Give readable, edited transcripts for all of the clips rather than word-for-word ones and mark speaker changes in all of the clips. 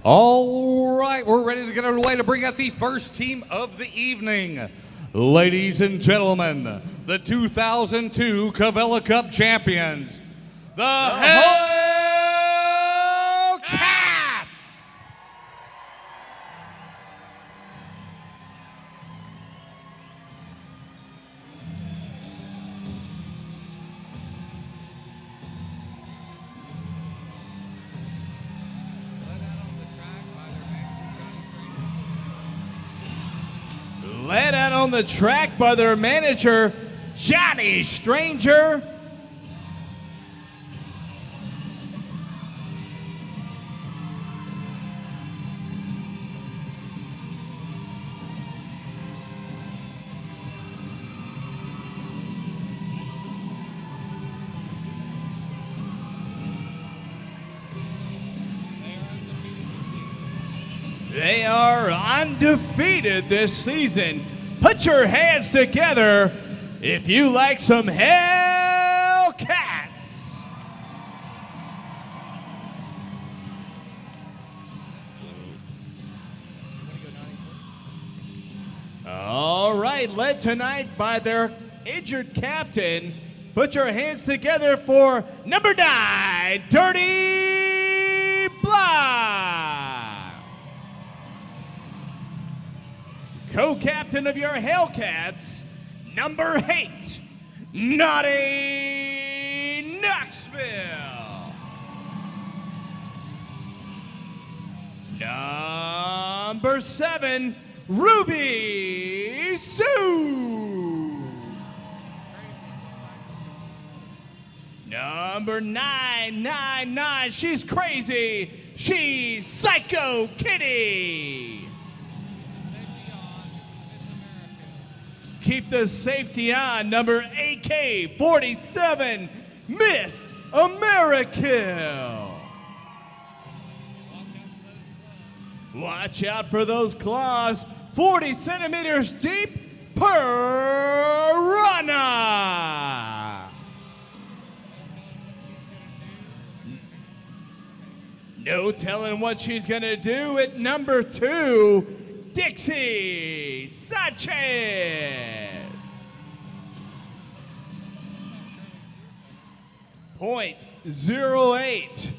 Speaker 1: All right, we're ready to get underway to bring out the first team of the evening. Ladies and gentlemen, the 2002 Cavella Cup champions, the Hellcats!
Speaker 2: Led out on the track by their manager, Johnny Stranger. They are undefeated this season. Put your hands together if you like some Hellcats. All right, led tonight by their injured captain. Put your hands together for number 9, Dirty Blood. Co-captain of your Hellcats, number 8, Naughty Knoxville. Number 7, Ruby Sue. Number 999, she's crazy. She's Psycho Kitty. Keep the safety on, number AK-47, Miss America. Watch out for those claws, 40 centimeters deep, Piranha. No telling what she's gonna do at number 2, Dixie Sanchez. .08,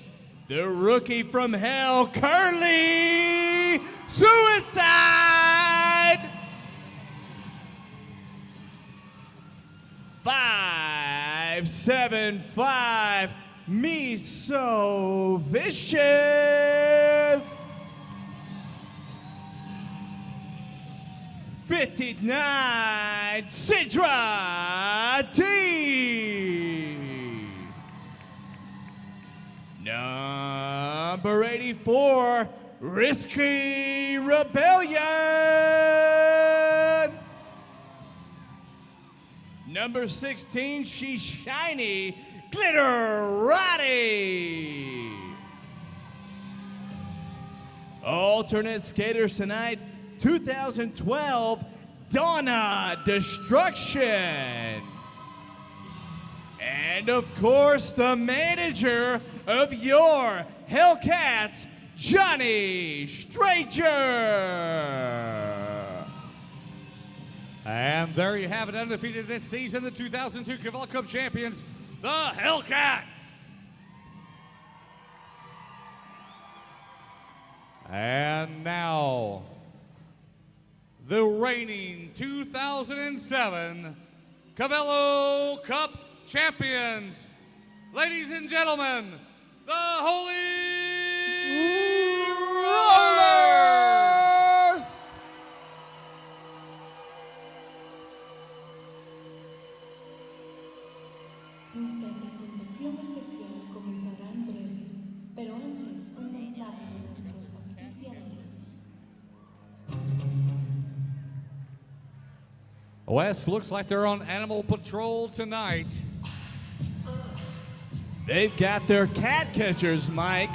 Speaker 2: the rookie from hell, Curly Suicide. 575, me so vicious. 59, Sidra T. Number 84, Risky Rebellion. Number 16, she's shiny, Glitterati. Alternate skaters tonight, 2012 Donna Destruction. And of course, the manager of your Hellcats, Johnny Stranger.
Speaker 1: And there you have it, undefeated this season, the 2002 Cavella Cup champions, the Hellcats. And now, the reigning 2007 Cavella Cup champions, ladies and gentlemen, the Holy Rollers!
Speaker 3: Nuestra presentación especial comenzará en breve, pero antes un mensaje de nuestros auspiciadores.
Speaker 1: Wes, looks like they're on Animal Patrol tonight.
Speaker 2: They've got their cat catchers, Mike.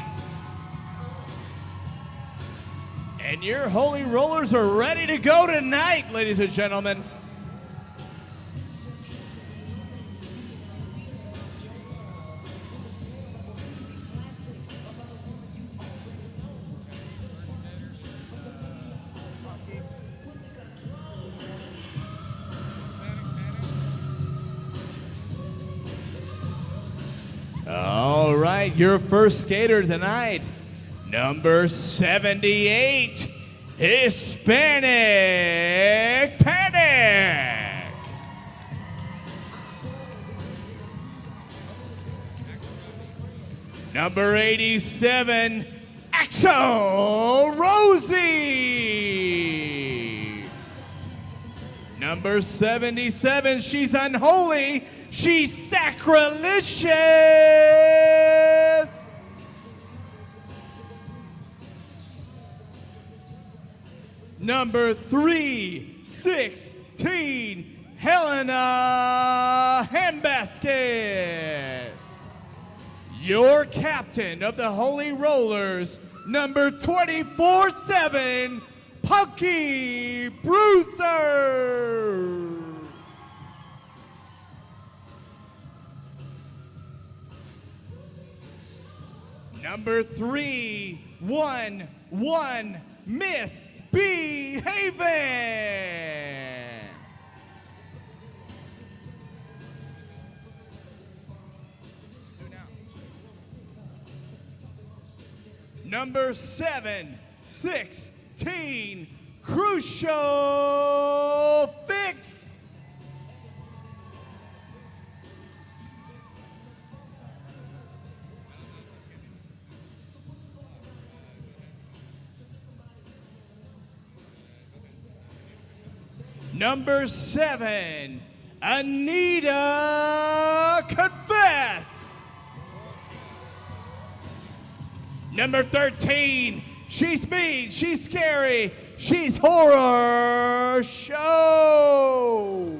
Speaker 2: And your Holy Rollers are ready to go tonight, ladies and gentlemen. All right, your first skater tonight, number 78, Hispanic Panic. Number 87, Axel Rosie. Number 77, she's unholy, she's sacrilegious. Number 316, Helena Handbasket. Your captain of the Holy Rollers, number 24/7, Punky Bruiser. Number 311, Miss B. Haven. Number 716, Crucial Fix. Number 7, Anita Confess. Number 13, she's mean, she's scary, she's horror show.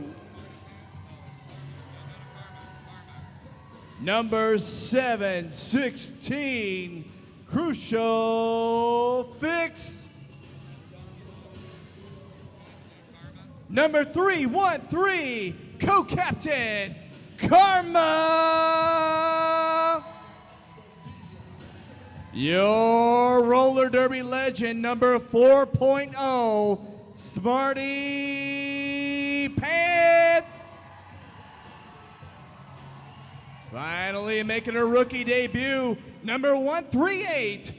Speaker 2: Number 716, Crucial Fix. Number 313, co-captain, Karma. Your roller derby legend, number 4.0, Smarty Pants. Finally making her rookie debut, number 138,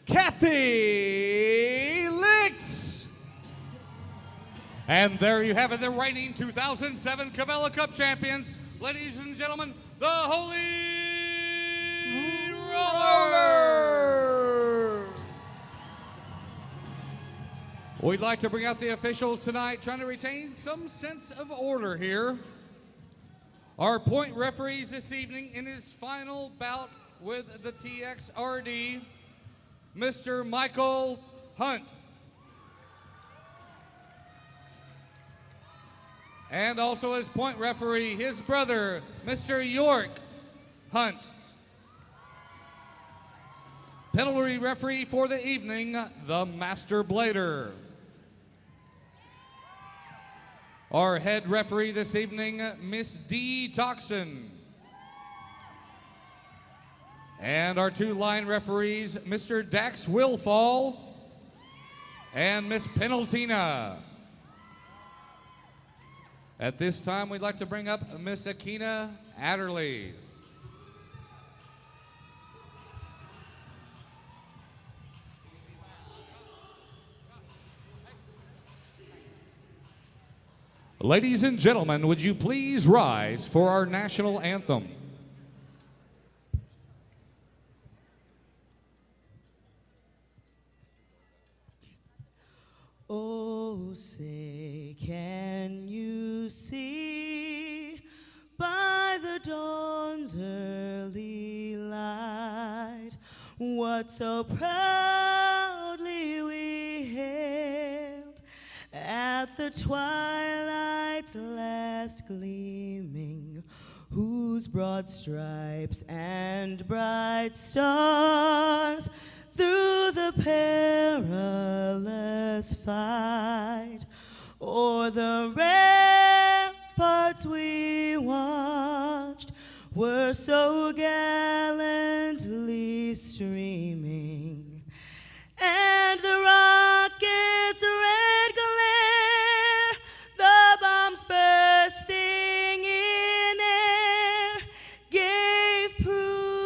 Speaker 2: Kathy Licks.
Speaker 1: And there you have it, the reigning 2007 Cavella Cup champions, ladies and gentlemen, the Holy Roller. We'd like to bring out the officials tonight, trying to retain some sense of order here. Our point referees this evening in his final bout with the TXRD, Mr. Michael Hunt. And also as point referee, his brother, Mr. York Hunt. Penalty referee for the evening, the Master Blader. Our head referee this evening, Miss D. Toxin. And our two line referees, Mr. Dax Willfall and Miss Penaltina. At this time, we'd like to bring up Miss Akina Adderley. Ladies and gentlemen, would you please rise for our national anthem?
Speaker 4: Oh, say, can you see by the dawn's early light what so proudly we hailed at the twilight's last gleaming, whose broad stripes and bright stars through the perilous fight o'er the ramparts we watched were so gallantly streaming, and the rocket's red glare, the bombs bursting in air, gave proof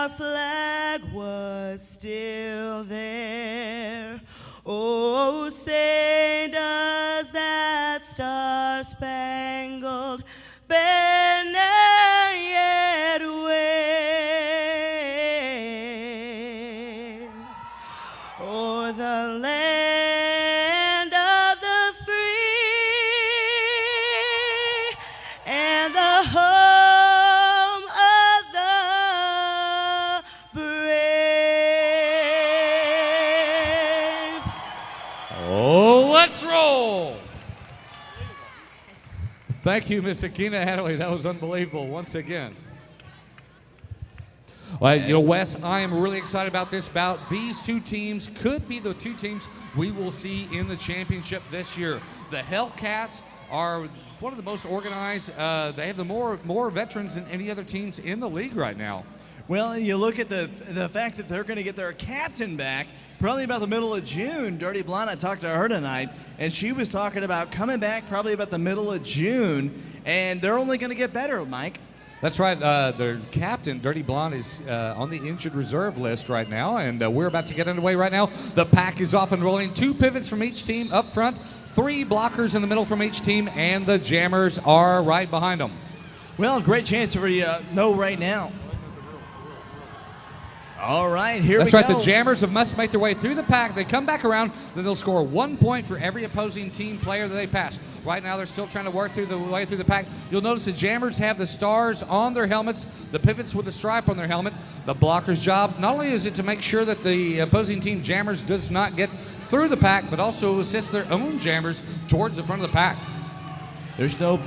Speaker 4: our flag was still there. Oh, say does that star-spangled banner yet wave o'er the land of the free and the home of the brave.
Speaker 1: Oh, let's roll. Thank you, Miss Akina Hadley. That was unbelievable once again. Well, you know, Wes, I am really excited about this bout. These two teams could be the two teams we will see in the championship this year. The Hellcats are one of the most organized. They have the more veterans than any other teams in the league right now.
Speaker 2: Well, you look at the fact that they're going to get their captain back probably about the middle of June. Dirty Blonde, I talked to her tonight, and she was talking about coming back probably about the middle of June, and they're only going to get better, Mike.
Speaker 1: That's right. Their captain, Dirty Blonde, is on the injured reserve list right now, and we're about to get underway right now. The pack is off and rolling. 2 pivots from each team up front, 3 blockers in the middle from each team, and the jammers are right behind them.
Speaker 2: Well, great chance for you to know right now. All right, here we go.
Speaker 1: That's right. The jammers must make their way through the pack. They come back around, then they'll score 1 point for every opposing team player that they pass. Right now, they're still trying to work through the way through the pack. You'll notice the jammers have the stars on their helmets, the pivots with the stripe on their helmet. The blocker's job, not only is it to make sure that the opposing team jammers does not get through the pack, but also assist their own jammers towards the front of the pack.
Speaker 2: There's no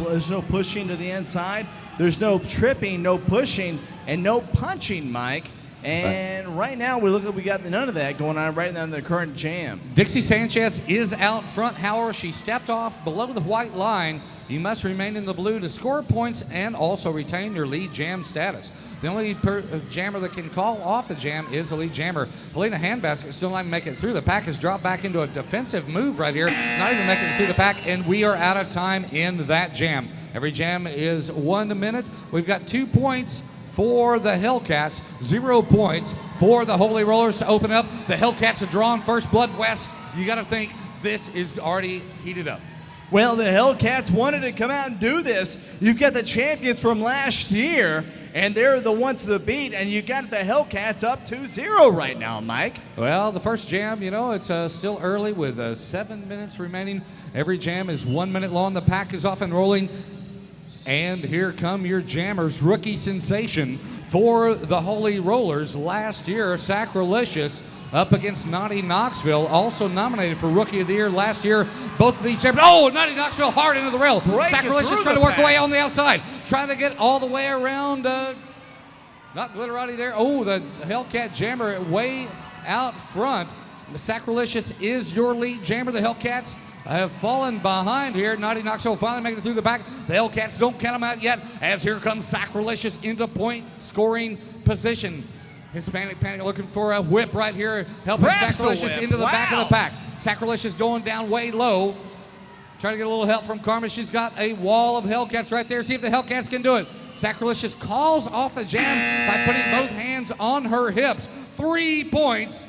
Speaker 2: pushing to the inside. There's no tripping, no pushing, and no punching, Mike. And right now, we got none of that going on right now in the current jam.
Speaker 1: Dixie Sanchez is out front. However, she stepped off below the white line. You must remain in the blue to score points and also retain your lead jam status. The only jammer that can call off the jam is the lead jammer. Helena Handbasket still not even making it through. The pack has dropped back into a defensive move right here, not even making it through the pack, and we are out of time in that jam. Every jam is 1 minute. We've got 2 points for the Hellcats, 0 points for the Holy Rollers to open up. The Hellcats have drawn first blood. West, you got to think this is already heated up.
Speaker 2: Well, the Hellcats wanted to come out and do this. You've got the champions from last year, and they're the ones to beat, and you got the Hellcats up 2-0 right now, Mike.
Speaker 1: Well, the first jam, you know, it's still early with 7 minutes remaining. Every jam is 1 minute long. The pack is off and rolling. And here come your jammers. Rookie sensation for the Holy Rollers last year, Sacrilicious, up against Naughty Knoxville, also nominated for Rookie of the Year last year. Both of these jammers. Oh, Naughty Knoxville hard into the rail. Sacrilicious trying to work away on the outside, trying to get all the way around. Not Glitterati there. Oh, the Hellcat jammer way out front. Sacrilicious is your lead jammer. The Hellcats have fallen behind here. Naughty Knoxville finally making it through the back. The Hellcats don't count them out yet, as here comes Sacrilicious into point scoring position. Hispanic Panic looking for a whip right here, helping Sacrilicious into the back of the pack. Sacrilicious going down way low, trying to get a little help from Karma. She's got a wall of Hellcats right there. See if the Hellcats can do it. Sacrilicious calls off the jam by putting both hands on her hips. 3 points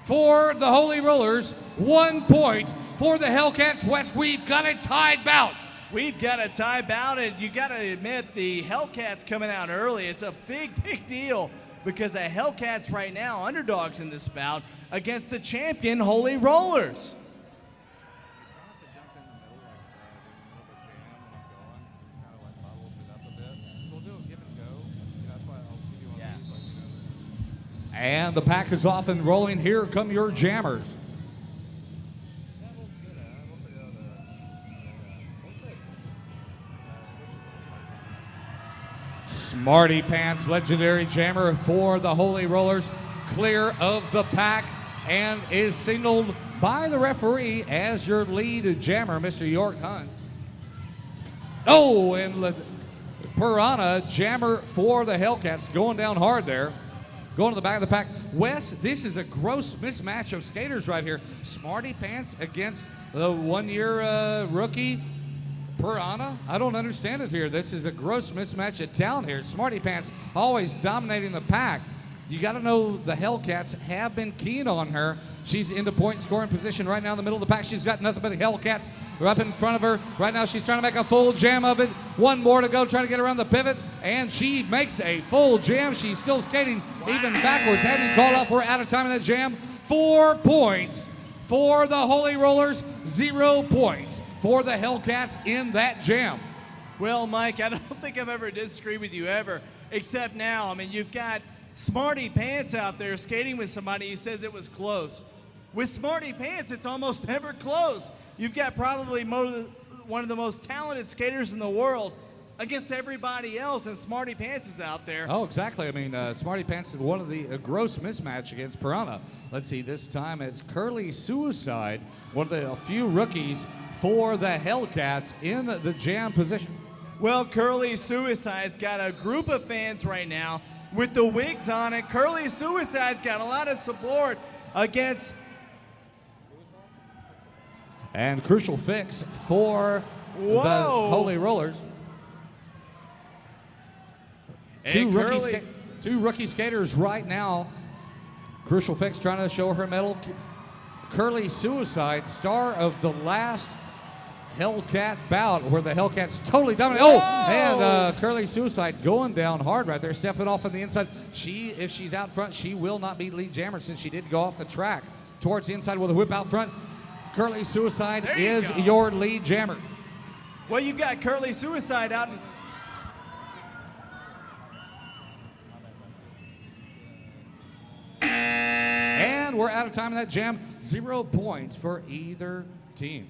Speaker 1: for the Holy Rollers, 1 point for the Hellcats. West, we've got a tied bout.
Speaker 2: We've got a tie bout, and you got to admit the Hellcats coming out early. It's a big deal because the Hellcats right now underdogs in this bout against the champion Holy Rollers.
Speaker 1: And the pack is off and rolling. Here come your jammers. Smarty Pants, legendary jammer for the Holy Rollers, clear of the pack and is signaled by the referee as your lead jammer, Mr. York Hunt. Oh, and Piranha, jammer for the Hellcats, going down hard there. Going to the back of the pack. Wes, this is a gross mismatch of skaters right here. Smarty Pants against the 1 year rookie. Piranha? I don't understand it here. This is a gross mismatch of talent here. Smarty Pants always dominating the pack. You got to know the Hellcats have been keen on her. She's into point scoring position right now in the middle of the pack. She's got nothing but Hellcats up in front of her. Right now she's trying to make a full jam of it. One more to go, trying to get around the pivot, and she makes a full jam. She's still skating even backwards. Hadn't called off. We're out of time in that jam. 4 points for the Holy Rollers, 0 points for the Hellcats in that jam.
Speaker 2: Well, Mike, I don't think I've ever disagreed with you ever, except now. I mean, you've got Smarty Pants out there skating with somebody who says it was close. With Smarty Pants, it's almost never close. You've got probably one of the most talented skaters in the world against everybody else, and Smarty Pants is out there.
Speaker 1: Oh, exactly. I mean, Smarty Pants is one of the gross mismatch against Piranha. Let's see, this time it's Curly Suicide, one of the few rookies for the Hellcats in the jam position.
Speaker 2: Well, Curly Suicide's got a group of fans right now with the wigs on it. Curly Suicide's got a lot of support against.
Speaker 1: And crucial fix for the Holy Rollers. Two rookie skaters right now. Crucial fix trying to show her medal. Curly Suicide, star of the last Hellcat bout where the Hellcats totally dominated. Oh, and Curly Suicide going down hard right there, stepping off on the inside. If she's out front, she will not be lead jammer since she did go off the track towards the inside with a whip out front. Curly Suicide is your lead jammer.
Speaker 2: Well, you got Curly Suicide out.
Speaker 1: And we're out of time in that jam. 0 points for either team.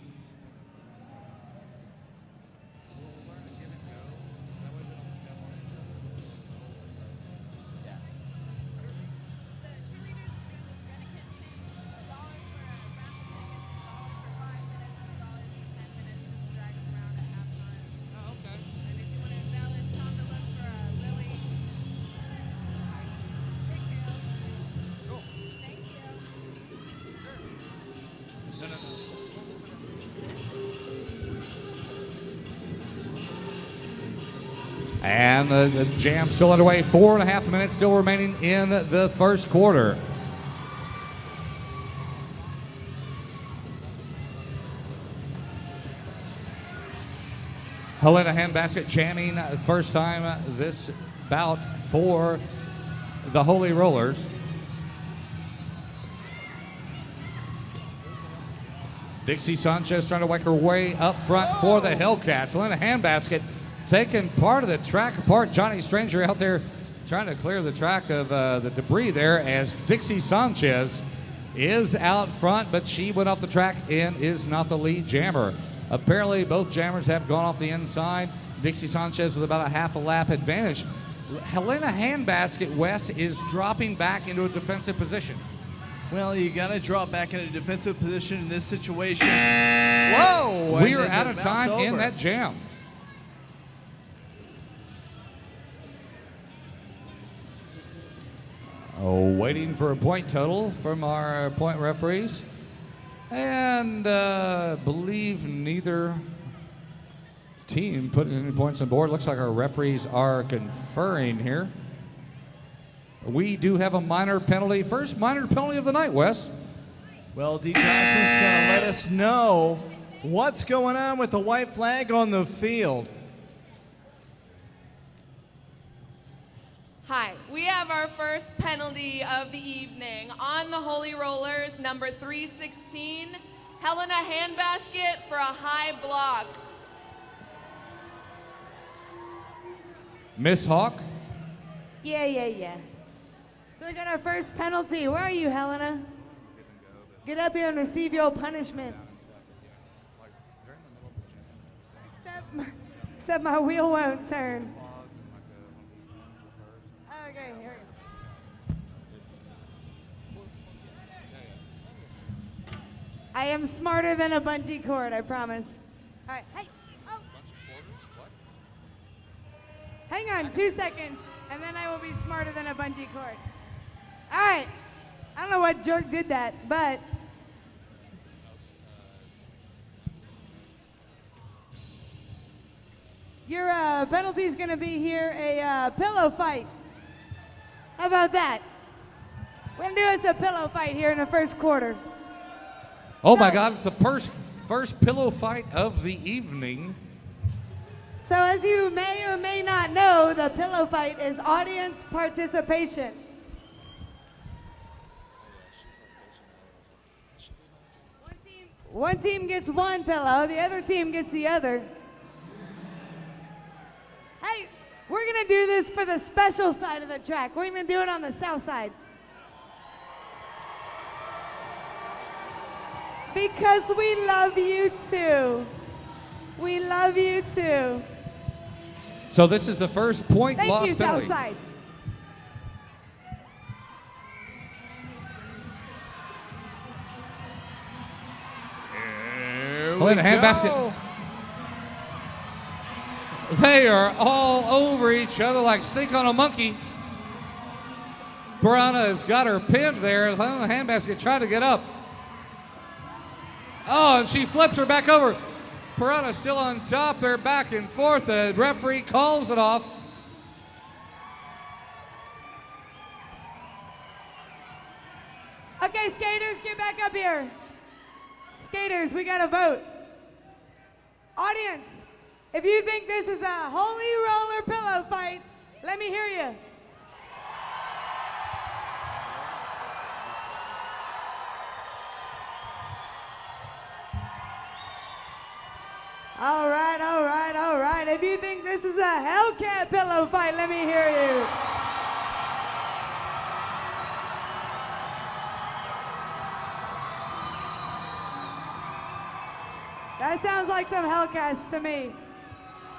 Speaker 1: And the jam still underway. 4.5 minutes still remaining in the first quarter. Helena Handbasket jamming first time this bout for the Holy Rollers. Dixie Sanchez trying to work her way up front for the Hellcats. Helena Handbasket taking part of the track apart. Johnny Stranger out there trying to clear the track of the debris there as Dixie Sanchez is out front, but she went off the track and is not the lead jammer. Apparently both jammers have gone off the inside. Dixie Sanchez with about a half a lap advantage. Helena Handbasket, Wes, is dropping back into a defensive position.
Speaker 2: Well, you got to drop back in a defensive position in this situation. Whoa!
Speaker 1: We are out of time in that jam. Oh, waiting for a point total from our point referees. And believe neither team put any points on board. Looks like our referees are conferring here. We do have a minor penalty. First minor penalty of the night, Wes.
Speaker 2: Well, D. Johnson's going to let us know what's going on with the white flag on the field.
Speaker 5: Hi, we have our first penalty of the evening on the Holy Rollers, number 316, Helena Handbasket for a high block.
Speaker 1: Miss Hawk?
Speaker 6: Yeah. So we got our first penalty. Where are you, Helena? Get up here and receive your punishment. Except my wheel won't turn. Okay, here we go. I am smarter than a bungee cord, I promise. All right, hey. Oh. Hang on 2 seconds, and then I will be smarter than a bungee cord. All right. I don't know what jerk did that, but Your penalty is going to be here a pillow fight. How about that? We're going to do us a pillow fight here in the first quarter.
Speaker 1: Oh my God, it's the first pillow fight of the evening.
Speaker 6: So as you may or may not know, the pillow fight is audience participation. One team gets one pillow, the other team gets the other. Hey, we're gonna do this for the special side of the track. We're gonna do it on the south side. Because we love you too. We love you too.
Speaker 1: So this is the first point
Speaker 6: Thank
Speaker 1: loss
Speaker 6: you,
Speaker 1: penalty.
Speaker 6: Southside.
Speaker 1: In the hand basket. They are all over each other like stink on a monkey. Piranha has got her pinned there. The hand basket tried to get up. Oh, and she flips her back over. Piranha still on top. They're back and forth. The referee calls it off.
Speaker 6: Okay, skaters, get back up here. Skaters, we got to vote. Audience, if you think this is a holy roller pillow fight, let me hear you. All right, all right, all right. If you think this is a Hellcat pillow fight, let me hear you. That sounds like some Hellcats to me.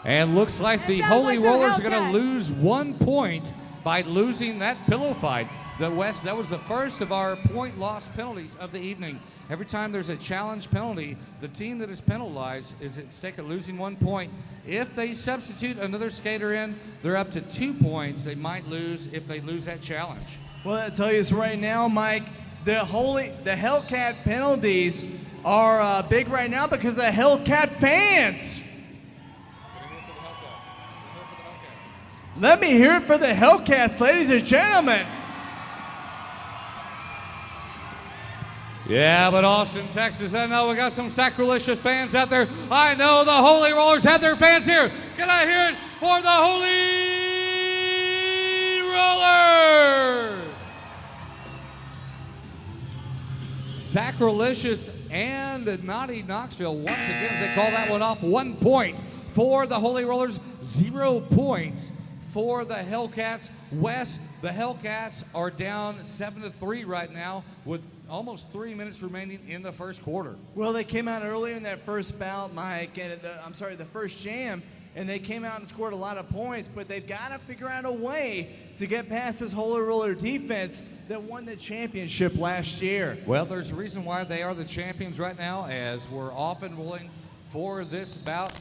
Speaker 1: And looks like
Speaker 6: That
Speaker 1: the
Speaker 6: sounds
Speaker 1: Holy
Speaker 6: like some
Speaker 1: Rollers are going
Speaker 6: Hellcats.
Speaker 1: to lose 1 point by losing that pillow fight. The West, that was the first of our point loss penalties of the evening. Every time there's a challenge penalty, the team that is penalized is at stake at losing 1 point. If they substitute another skater in, they're up to 2 points. They might lose if they lose that challenge.
Speaker 2: Well, I'll tell you this right now, Mike. The Hellcat penalties are big right now because of the Hellcat fans. Let me hear it for the Hellcats, ladies and gentlemen.
Speaker 1: Yeah, but Austin, Texas, I know we got some sacrilegious fans out there. I know the Holy Rollers have their fans here. Can I hear it for the Holy Rollers? Sacrilegious and Naughty Knoxville once again, they call that one off. 1 point for the Holy Rollers, 0 points for the Hellcats. West, the Hellcats are down 7-3 right now with almost 3 minutes remaining in the first quarter.
Speaker 2: Well, they came out earlier in that first bout, Mike, and the first jam, and they came out and scored a lot of points, but they've got to figure out a way to get past this Holy Roller defense that won the championship last year.
Speaker 1: Well, there's a reason why they are the champions right now, as we're off and rolling for this bout.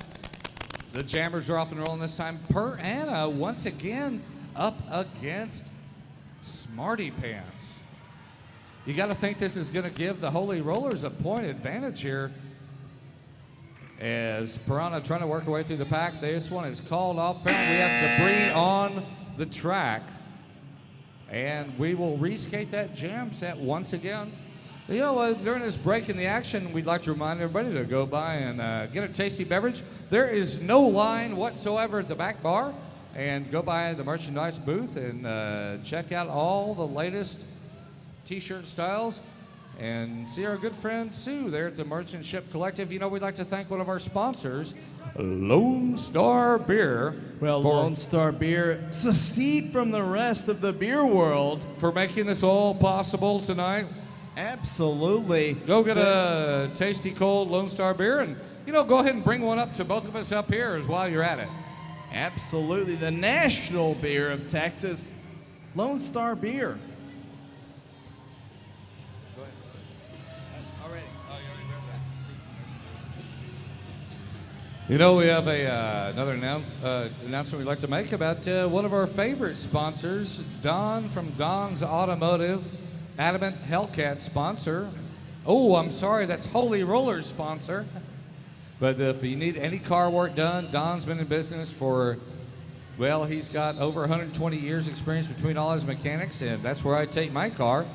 Speaker 1: The Jammers are off and rolling this time. Piranha once again up against Smarty Pants. You got to think this is going to give the Holy Rollers a point advantage here, as Piranha trying to work her way through the pack. This one is called off. Apparently we have debris on the track, and we will reskate that jam set once again. You know, during this break in the action, we'd like to remind everybody to go by and get a tasty beverage. There is no line whatsoever at the back bar, and go by the merchandise booth and check out all the latest t-shirt styles and see our good friend Sue there at the Merchant Ship Collective. You know, we'd like to thank one of our sponsors, Lone Star Beer.
Speaker 2: Well, Lone Star Beer secede from the rest of the beer world
Speaker 1: for making this all possible tonight.
Speaker 2: Absolutely.
Speaker 1: Go get a tasty cold Lone Star Beer, and you know, go ahead and bring one up to both of us up here as while you're at it.
Speaker 2: Absolutely. The national beer of Texas, Lone Star Beer. Go ahead. Already. Oh, you already read that.
Speaker 1: You know, we have another announcement we'd like to make about one of our favorite sponsors, Don from Don's Automotive, Adamant Hellcat sponsor. Oh, I'm sorry, that's Holy Rollers sponsor. But if you need any car work done, Don's been in business for, well, he's got over 120 years experience between all his mechanics, and that's where I take my car.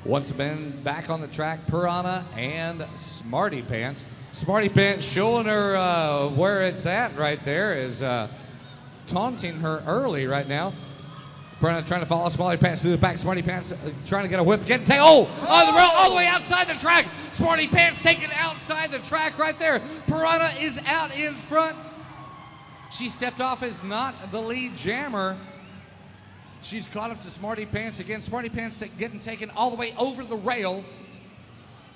Speaker 1: Once been back on the track, Piranha and Smarty Pants. Smarty Pants showing her where it's at right there, is taunting her early right now. Piranha trying to follow Smarty Pants through the back. Smarty Pants trying to get a whip. On the rail, all the way outside the track. Smarty Pants taken outside the track right there. Piranha is out in front. She stepped off as not the lead jammer. She's caught up to Smarty Pants again. Smarty Pants getting taken all the way over the rail.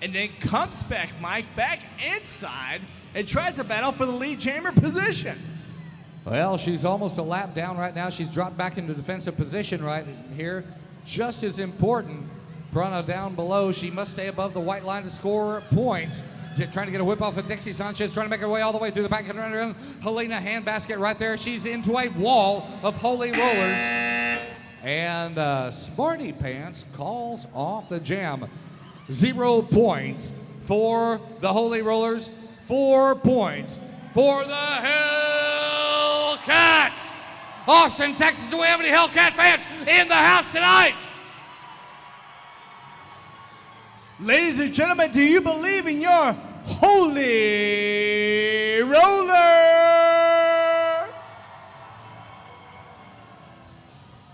Speaker 2: And then comes back, Mike, back inside and tries to battle for the lead jammer position.
Speaker 1: Well, she's almost a lap down right now. She's dropped back into defensive position right here. Just as important, Piranha down below. She must stay above the white line to score points. Trying to get a whip off of Dixie Sanchez, trying to make her way all the way through the back. Helena Handbasket right there. She's into a wall of Holy Rollers. And Smarty Pants calls off the jam. 0 points for the Holy Rollers. 4 points for the Hellcats. Austin, Texas, do we have any Hellcat fans in the house tonight?
Speaker 2: Ladies and gentlemen, do you believe in your Holy Rollers?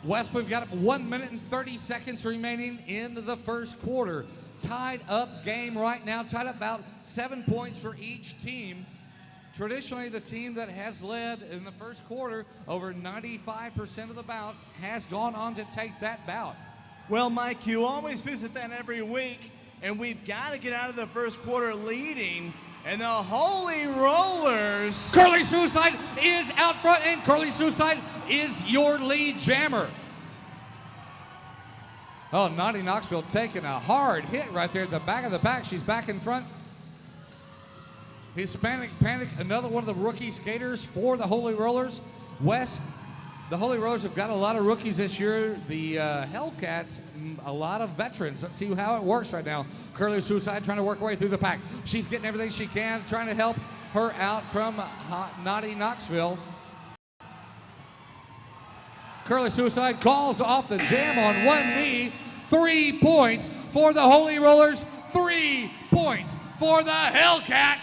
Speaker 1: Wes, we've got 1 minute and 30 seconds remaining in the first quarter. Tied up game right now, tied up about 7 points for each team. Traditionally, the team that has led in the first quarter over 95% of the bouts has gone on to take that bout.
Speaker 2: Well, Mike, you always visit that every week, and we've got to get out of the first quarter leading. And the Holy Rollers.
Speaker 1: Curly Suicide is out front, and Curly Suicide is your lead jammer. Oh, Naughty Knoxville taking a hard hit right there at the back of the pack. She's back in front. Hispanic Panic, another one of the rookie skaters for the Holy Rollers. Wes, the Holy Rollers have got a lot of rookies this year. The Hellcats, a lot of veterans. Let's see how it works right now. Curly Suicide trying to work her way through the pack. She's getting everything she can, trying to help her out from Naughty Knoxville. Curly Suicide calls off the jam on one knee. 3 points for the Holy Rollers. 3 points for the Hellcats.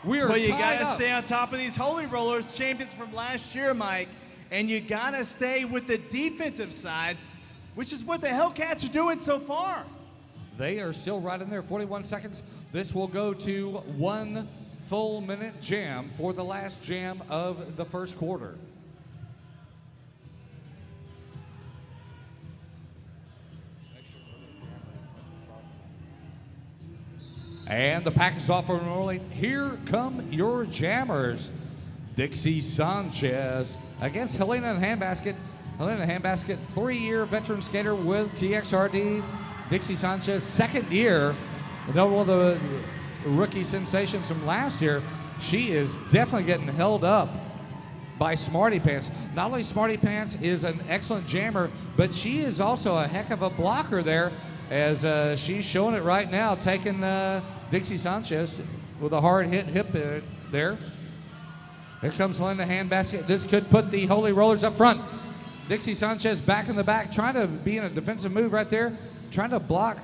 Speaker 1: We are
Speaker 2: Well, you
Speaker 1: tied
Speaker 2: got to
Speaker 1: up.
Speaker 2: stay on top of these Holy Rollers, champions from last year, Mike. And you got to stay with the defensive side, which is what the Hellcats are doing so far.
Speaker 1: They are still right in there, 41 seconds. This will go to 1 full minute jam for the last jam of the first quarter. And the pack is off for rolling. Here come your jammers. Dixie Sanchez against Helena Handbasket. Helena Handbasket, 3-year veteran skater with TXRD. Dixie Sanchez, 2nd year. Another one of the rookie sensations from last year. She is definitely getting held up by Smarty Pants. Not only Smarty Pants is an excellent jammer, but she is also a heck of a blocker there, as she's showing it right now, taking Dixie Sanchez with a hard hip there. Here comes Helena Handbasket. This could put the Holy Rollers up front. Dixie Sanchez back in the back, trying to be in a defensive move right there, trying to block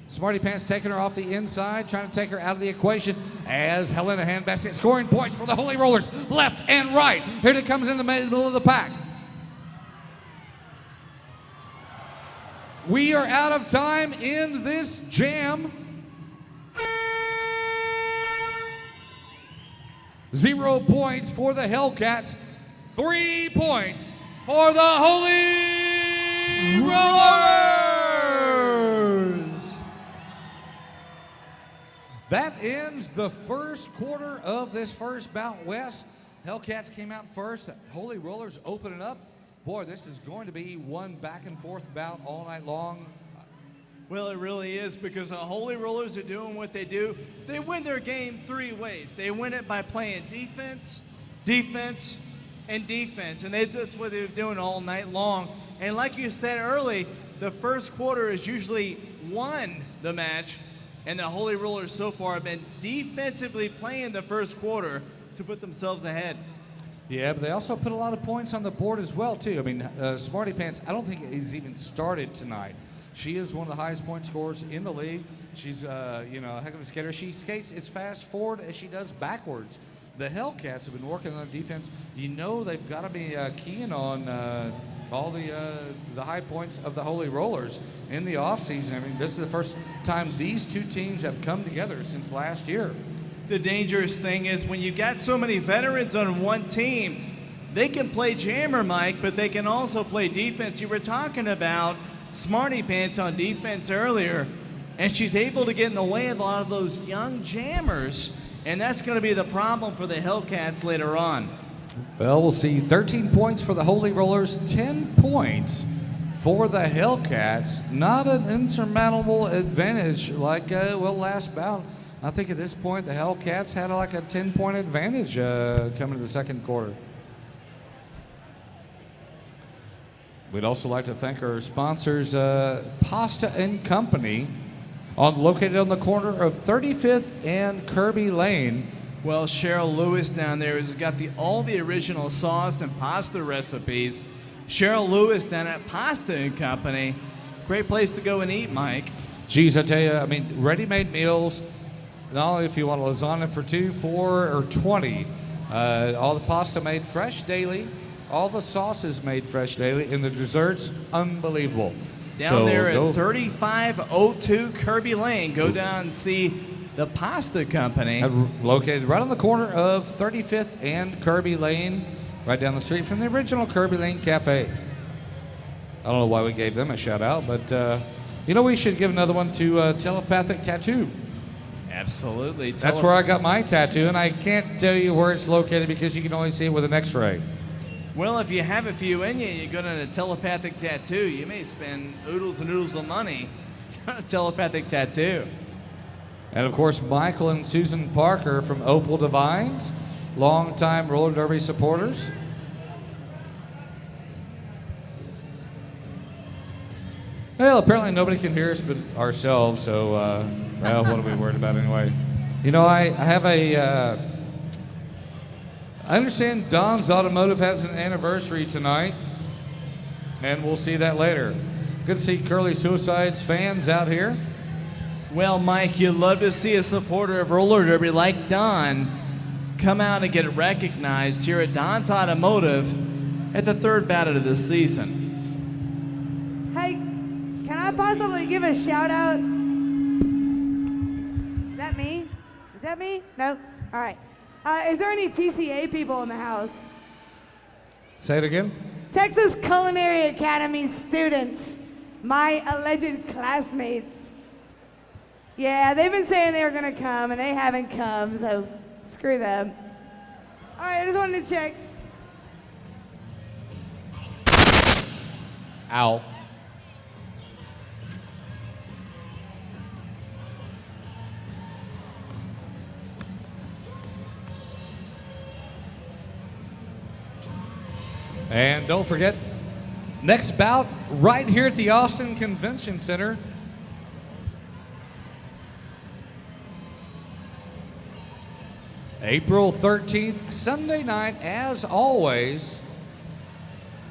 Speaker 1: Smarty Pants, taking her off the inside, trying to take her out of the equation as Helena Handbasket scoring points for the Holy Rollers, left and right. Here it comes in the middle of the pack. We are out of time in this jam. 0 points for the Hellcats. 3 points for the Holy Rollers. That ends the first quarter of this first bout. Wes, Hellcats came out first. Holy Rollers opening up. Boy, this is going to be one back and forth bout all night long.
Speaker 2: Well, it really is, because the Holy Rollers are doing what they do. They win their game 3 ways. They win it by playing defense, defense, and defense. And that's what they're doing all night long. And like you said early, the first quarter is usually won the match And the Holy Rollers so far have been defensively playing the first quarter to put themselves ahead.
Speaker 1: Yeah, but they also put a lot of points on the board as well, too. I mean, Smarty Pants, I don't think he's even started tonight. She is one of the highest point scorers in the league. She's, a heck of a skater. She skates as fast forward as she does backwards. The Hellcats have been working on their defense. They've got to be keying on all the high points of the Holy Rollers in the offseason. I mean, this is the first time these two teams have come together since last year.
Speaker 2: The dangerous thing is when you got so many veterans on one team, they can play jammer, Mike, but they can also play defense. You were talking about Smarty Pants on defense earlier, and she's able to get in the way of a lot of those young jammers, and that's going to be the problem for the Hellcats later on.
Speaker 1: Well, we'll see 13 points for the Holy Rollers, 10 points for the Hellcats. Not an insurmountable advantage like, last bout. I think at this point the Hellcats had like a 10-point advantage coming to the second quarter. We'd also like to thank our sponsors, Pasta and Company, located on the corner of 35th and Kirby Lane.
Speaker 2: Well, Cheryl Lewis down there has got all the original sauce and pasta recipes. Cheryl Lewis down at Pasta and Company. Great place to go and eat, Mike.
Speaker 1: Geez, I tell you, I mean, ready-made meals, not only if you want a lasagna for 2, 4, or 20. All the pasta made fresh daily. All the sauces made fresh daily. And the desserts, unbelievable.
Speaker 2: Down there at 3502 Kirby Lane. Go down and see the Pasta Company.
Speaker 1: Located right on the corner of 35th and Kirby Lane, right down the street from the original Kirby Lane Cafe. I don't know why we gave them a shout out, but we should give another one to Telepathic Tattoo.
Speaker 2: Absolutely.
Speaker 1: That's where I got my tattoo, and I can't tell you where it's located because you can only see it with an x-ray.
Speaker 2: Well, if you have a few in you go to a Telepathic Tattoo, you may spend oodles and oodles of money on a Telepathic Tattoo.
Speaker 1: And of course, Michael and Susan Parker from Opal Divines, longtime roller derby supporters. Well, apparently nobody can hear us but ourselves, so what are we worried about anyway? I have I understand Don's Automotive has an anniversary tonight, and we'll see that later. Good to see Curly Suicide's fans out here.
Speaker 2: Well, Mike, you'd love to see a supporter of roller derby like Don come out and get recognized here at Don's Automotive at the third bout of the season.
Speaker 6: Hey, can I possibly give a shout out? Is that me? Is that me? No? All right. Is there any TCA people in the house?
Speaker 1: Say it again.
Speaker 6: Texas Culinary Academy students, my alleged classmates. Yeah, they've been saying they were gonna come and they haven't come, so screw them. All right, I just wanted to check.
Speaker 1: Ow. And don't forget, next bout right here at the Austin Convention Center. April 13th, Sunday night, as always.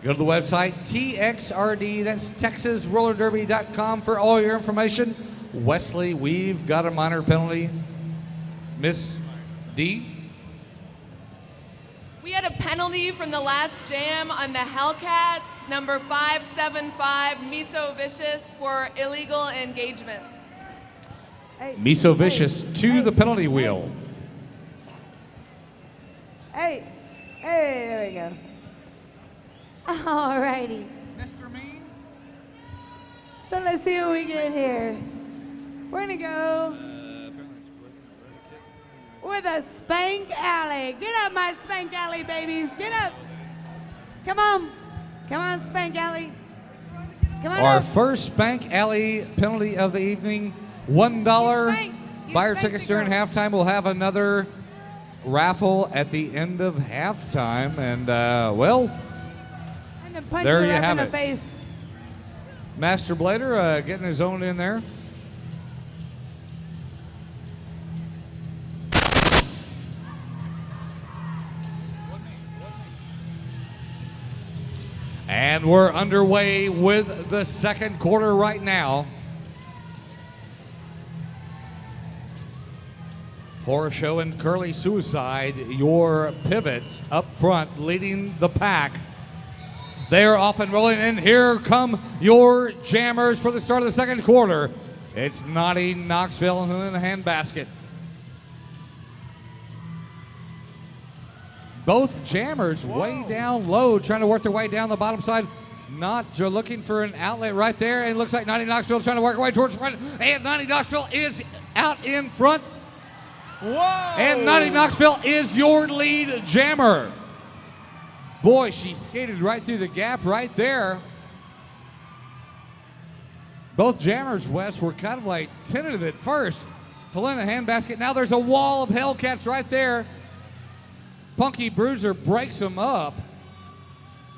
Speaker 1: Go to the website, TXRD, that's TexasRollerDerby.com for all your information. Wesley, we've got a minor penalty. Miss D?
Speaker 5: We had a penalty from the last jam on the Hellcats, number 575, Miso Vicious, for illegal engagement.
Speaker 6: Hey,
Speaker 1: Miso Vicious to the penalty wheel.
Speaker 6: Hey, there we go. All righty.
Speaker 1: Mr. Mean?
Speaker 6: So let's see what we get here. We're gonna go with a Spank Alley. Get up, my Spank Alley babies. Get up. Come on. Come on, Spank Alley. Come on
Speaker 1: Our
Speaker 6: up.
Speaker 1: first Spank Alley penalty of the evening, $1. Buy your tickets during halftime. We'll have another raffle at the end of halftime. And,
Speaker 6: And then punch
Speaker 1: there
Speaker 6: the
Speaker 1: you
Speaker 6: ref
Speaker 1: have
Speaker 6: in
Speaker 1: it.
Speaker 6: the face.
Speaker 1: Master Blader getting his own in there. And we're underway with the second quarter right now. Horror Show and Curly Suicide, your pivots up front, leading the pack. They're off and rolling, and here come your jammers for the start of the second quarter. It's Naughty Knoxville in the handbasket. Both jammers way down low, trying to work their way down the bottom side. They're looking for an outlet right there, and it looks like Naughty Knoxville trying to work her way towards the front, and Naughty Knoxville is out in front.
Speaker 2: Whoa!
Speaker 1: And Naughty Knoxville is your lead jammer. Boy, she skated right through the gap right there. Both jammers, Wes, were kind of like tentative at first. Helena handbasket. Now there's a wall of Hellcats right there. Punky Bruiser breaks them up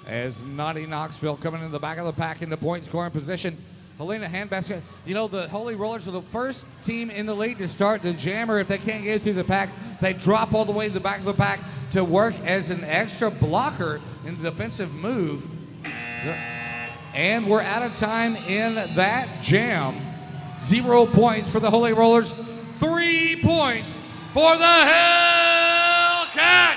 Speaker 1: as Naughty Knoxville coming in the back of the pack in the point scoring position. Helena handbasket. You know, the Holy Rollers are the first team in the league to start the jammer. If they can't get through the pack, they drop all the way to the back of the pack to work as an extra blocker in the defensive move. And we're out of time in that jam. 0 points for the Holy Rollers. 3 points for the Hellcats.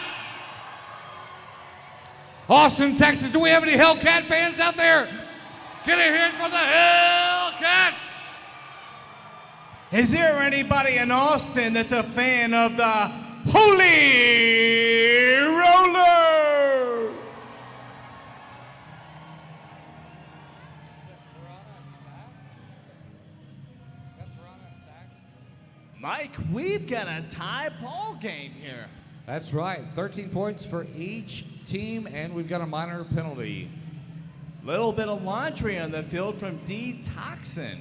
Speaker 1: Austin, Texas, do we have any Hellcat fans out there? Get a hit for the Hellcats.
Speaker 2: Is there anybody in Austin that's a fan of the Holy Rollers? Mike, we've got a tie ball game here.
Speaker 1: That's right. 13 points for each team, and we've got a minor penalty.
Speaker 2: Little bit of laundry on the field from Detoxin.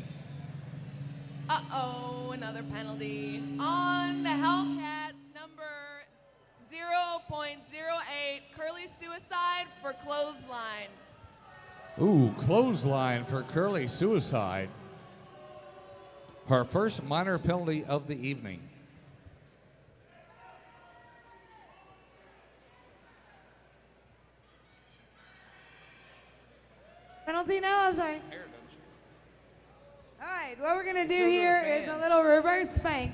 Speaker 5: Uh-oh, another penalty. On the Hellcats, number 0.08, Curly Suicide for clothesline.
Speaker 1: Ooh, clothesline for Curly Suicide. Her first minor penalty of the evening.
Speaker 6: Penalty now? I'm sorry. All right, what we're going to do here is a little reverse spank.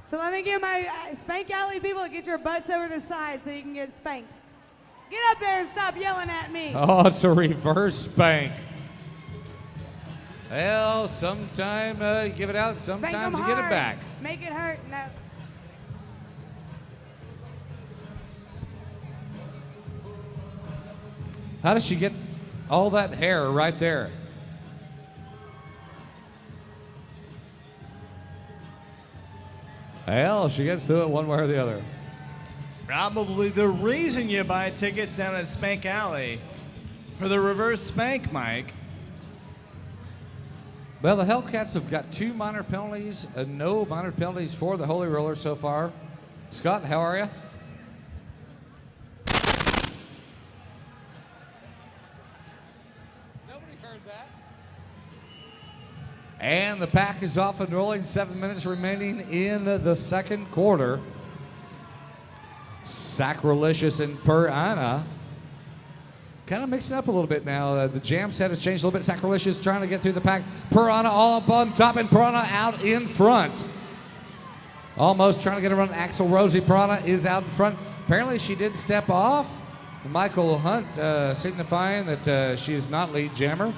Speaker 6: So let me get my Spank Alley people to get your butts over the side so you can get spanked. Get up there and stop yelling at me.
Speaker 1: Oh, it's a reverse spank. Well, sometime you give it out, sometimes you get it back.
Speaker 6: Make it hurt. No.
Speaker 1: How does she get all that hair right there? Well, she gets to it one way or the other.
Speaker 2: Probably the reason you buy tickets down at Spank Alley for the reverse spank, Mike.
Speaker 1: Well, the Hellcats have got 2 minor penalties, no minor penalties for the Holy Rollers so far. Scott, how are you? Nobody heard that. And the pack is off and rolling. 7 minutes remaining in the second quarter. Sacrilegious and Piranha kind of mixing up a little bit now. The jam set has changed a little bit. Sacrilegious trying to get through the pack. Piranha all up on top, and Piranha out in front. Almost trying to get around Axel Rosie. Piranha is out in front. Apparently she did step off. Michael Hunt signifying that she is not lead jammer.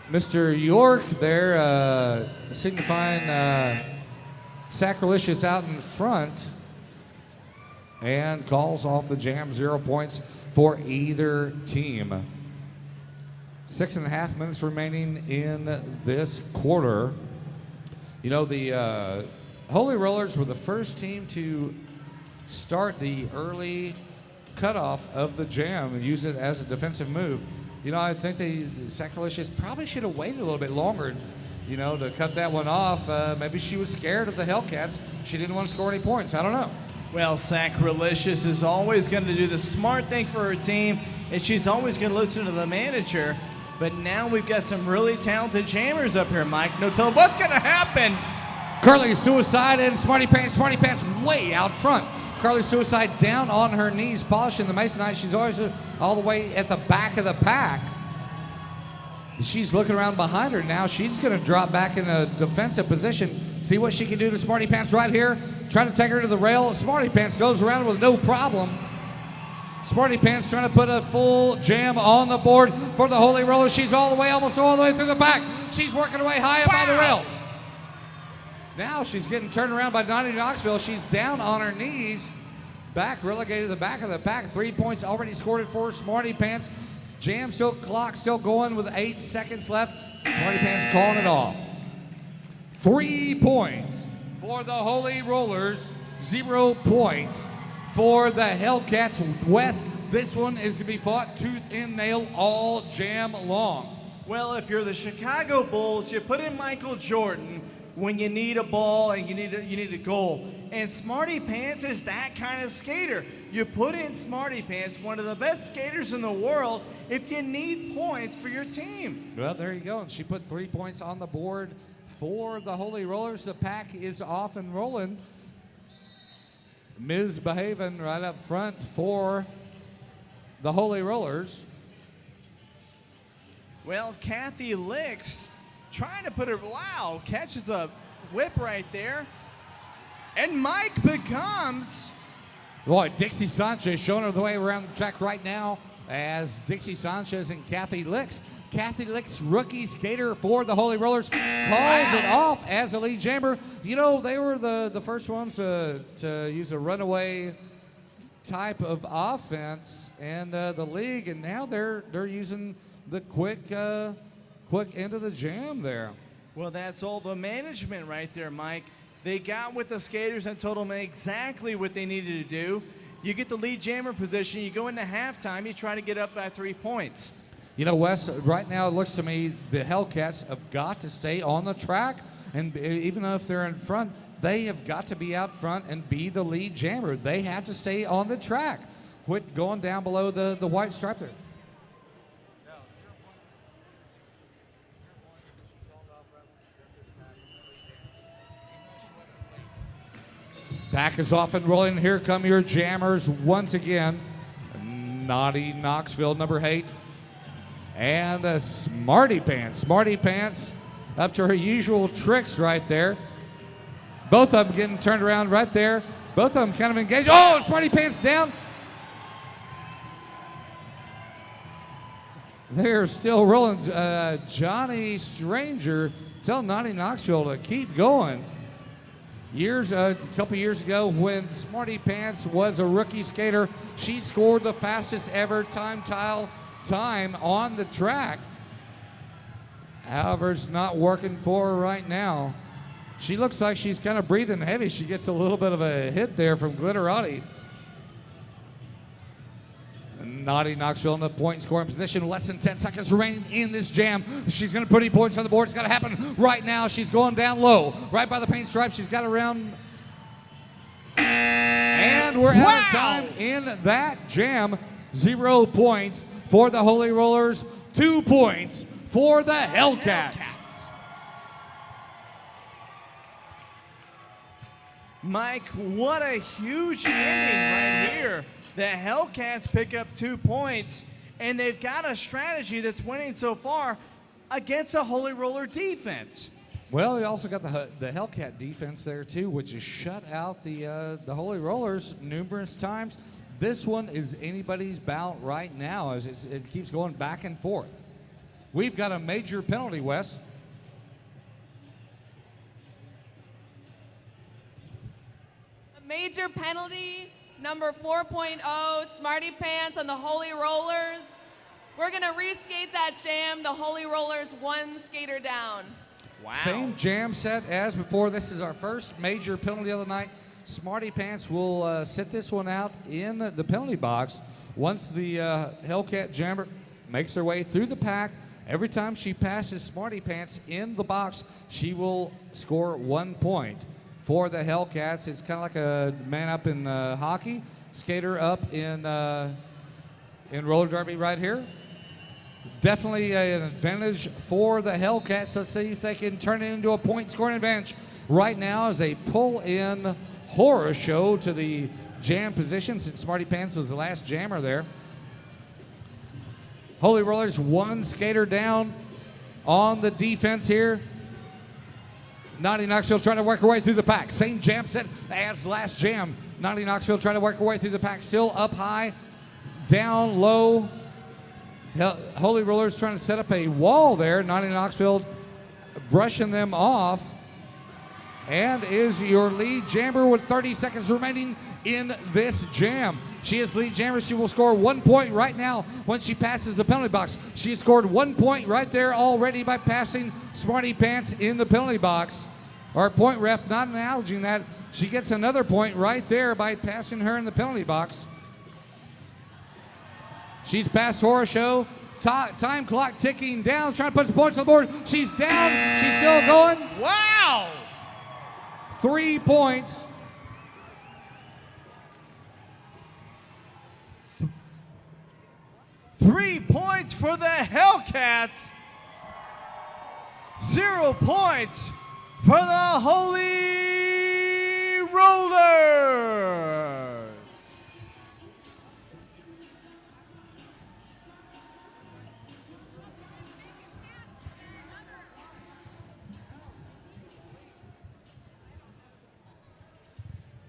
Speaker 1: Mr. York there signifying Sacrilegious out in front, and calls off the jam. 0 points for either team. 6.5 minutes remaining in this quarter. You know, the Holy Rollers were the first team to start the early cutoff of the jam and use it as a defensive move. You know, I think Sacrilegious probably should have waited a little bit longer, you know, to cut that one off. Maybe she was scared of the Hellcats. She didn't want to score any points. I don't know.
Speaker 2: Well, Sacrilegious is always going to do the smart thing for her team, and she's always going to listen to the manager. But now we've got some really talented jammers up here, Mike. No telling what's going to happen.
Speaker 1: Curly Suicide and Smarty Pants way out front. Carly Suicide down on her knees, polishing the masonite. She's always all the way at the back of the pack. She's looking around behind her now. She's going to drop back in a defensive position. See what she can do to Smarty Pants right here. Trying to take her to the rail. Smarty Pants goes around with no problem. Smarty Pants trying to put a full jam on the board for the Holy Roller. She's all the way, almost all the way through the back. She's working her way high up on the rail. Now she's getting turned around by Donnie Knoxville. She's down on her knees. Back, relegated to the back of the pack. 3 points already scored for Smarty Pants. Jam still clock still going with 8 seconds left. Smarty Pants calling it off. 3 points for the Holy Rollers. 0 points for the Hellcats. West, this one is to be fought tooth and nail all jam long.
Speaker 2: Well, if you're the Chicago Bulls, you put in Michael Jordan when you need a ball and you need a goal. And Smarty Pants is that kind of skater. You put in Smarty Pants, one of the best skaters in the world, if you need points for your team.
Speaker 1: Well, there you go. And she put 3 points on the board for the Holy Rollers. The pack is off and rolling. Ms. Behaven right up front for the Holy Rollers.
Speaker 2: Well, Kathy Licks trying to put her, wow, catches a whip right there. And Mike becomes.
Speaker 1: Boy, Dixie Sanchez showing her the way around the track right now as Dixie Sanchez and Kathy Licks. Kathy Licks, rookie skater for the Holy Rollers, calls it off as a lead jammer. You know, they were the first ones to use a runaway type of offense in the league, and now they're using the quick end of the jam there.
Speaker 2: Well, that's all the management right there, Mike. They got with the skaters and told them exactly what they needed to do. You get the lead jammer position, you go into halftime, you try to get up by 3 points.
Speaker 1: You know, Wes, right now it looks to me the Hellcats have got to stay on the track, and even if they're in front, they have got to be out front and be the lead jammer. They have to stay on the track. Quit going down below the white stripe there. Back is off and rolling. Here come your jammers once again. Naughty Knoxville, number 8. And Smarty Pants. Smarty Pants up to her usual tricks right there. Both of them getting turned around right there. Both of them kind of engaged. Oh, Smarty Pants down. They're still rolling. Johnny Stranger telling Naughty Knoxville to keep going. A couple years ago when Smarty Pants was a rookie skater, she scored the fastest ever time on the track. However, it's not working for her right now. She looks like she's kind of breathing heavy. She gets a little bit of a hit there from Glitterati. Naughty Knoxville in the point scoring position. Less than 10 seconds remaining in this jam. She's going to put 8 points on the board. It's got to happen right now. She's going down low, right by the paint stripe. She's got around. And we're out of time in that jam. 0 points for the Holy Rollers. 2 points for the Hellcats.
Speaker 2: Mike, what a huge inning right here. The Hellcats pick up 2 points, and they've got a strategy that's winning so far against a Holy Roller defense.
Speaker 1: Well, we also got the Hellcat defense there too, which has shut out the Holy Rollers numerous times. This one is anybody's bout right now as it keeps going back and forth. We've got a major penalty, Wes.
Speaker 5: A major penalty. Number 4.0, Smarty Pants on the Holy Rollers. We're going to reskate that jam. The Holy Rollers 1 skater down.
Speaker 2: Wow.
Speaker 1: Same jam set as before. This is our first major penalty of the night. Smarty Pants will sit this one out in the penalty box. Once the Hellcat jammer makes her way through the pack, every time she passes Smarty Pants in the box, she will score 1 point. For the Hellcats, it's kind of like a man up in hockey, skater up in roller derby right here. Definitely an advantage for the Hellcats. Let's see if they can turn it into a point scoring advantage. Right now is a pull-in horror show to the jam position since Smarty Pants was the last jammer there. Holy Rollers one skater down on the defense here. Naughty Knoxville trying to work her way through the pack. Same jam set as last jam. Naughty Knoxville trying to work her way through the pack. Still up high, down low. Holy Rollers trying to set up a wall there. Naughty Knoxville brushing them off. And is your lead jammer with 30 seconds remaining in this jam. She is lead jammer. She will score 1 point right now when she passes the penalty box. She has scored 1 point right there already by passing Smarty Pants in the penalty box. Our point ref not acknowledging that. She gets another point right there by passing her in the penalty box. She's past Horror Show. Time clock ticking down, trying to put the points on the board. She's down. She's still going.
Speaker 2: Wow!
Speaker 1: 3 points.
Speaker 2: Three points for the Hellcats. 0 points for the Holy Rollers.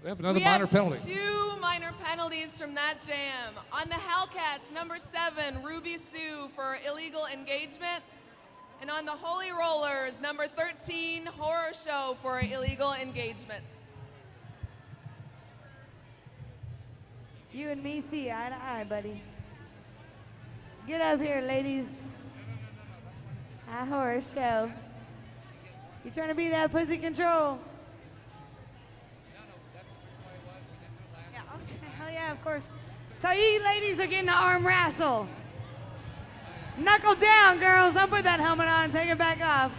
Speaker 1: We have another
Speaker 5: We
Speaker 1: minor
Speaker 5: have
Speaker 1: penalty.
Speaker 5: 2 minor penalties from that jam. On the Hellcats, number 7, Ruby Sue for illegal engagement. And on the Holy Rollers, number 13, Horror Show for illegal engagement.
Speaker 6: You and me see eye to eye, buddy. Get up here, ladies. High Horror Show. You trying to be that pussy control? Yeah, okay. Hell yeah, of course. So you ladies are getting an arm wrestle. Knuckle down, girls. Don't put that helmet on and take it back off.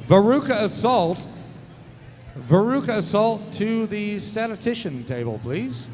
Speaker 1: Veruca Assault. Veruca Assault to the statistician table, please.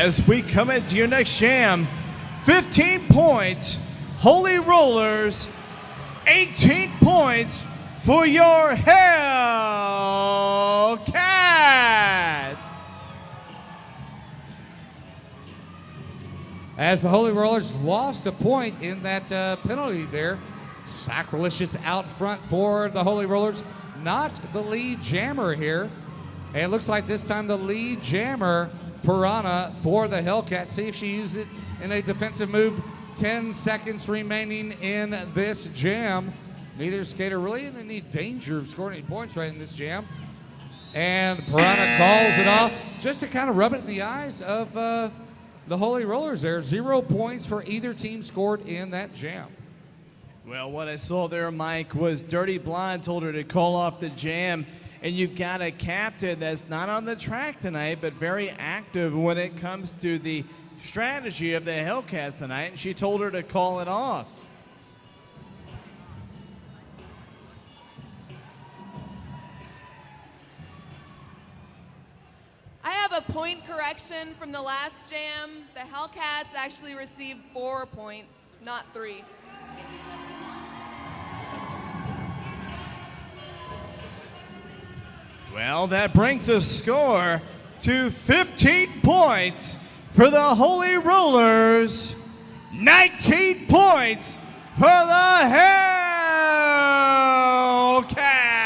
Speaker 2: As we come into your next jam, 15 points, Holy Rollers, 18 points for your Hellcats.
Speaker 1: As the Holy Rollers lost a point in that penalty there. Sacrilegious out front for the Holy Rollers. Not the lead jammer here. And it looks like this time the lead jammer, Piranha, for the Hellcats. See if she uses it in a defensive move. 10 seconds remaining in this jam. Neither skater really in any danger of scoring any points right in this jam. And Piranha calls it off just to kind of rub it in the eyes of the Holy Rollers there. 0 points for either team scored in that jam.
Speaker 2: Well, what I saw there, Mike, was Dirty Blonde told her to call off the jam. And you've got a captain that's not on the track tonight, but very active when it comes to the strategy of the Hellcats tonight. And she told her to call it off.
Speaker 5: I have a point correction from the last jam. The Hellcats actually received 4 points, not 3.
Speaker 2: Well, that brings the score to 15 points for the Holy Rollers, 19 points for the Hellcats.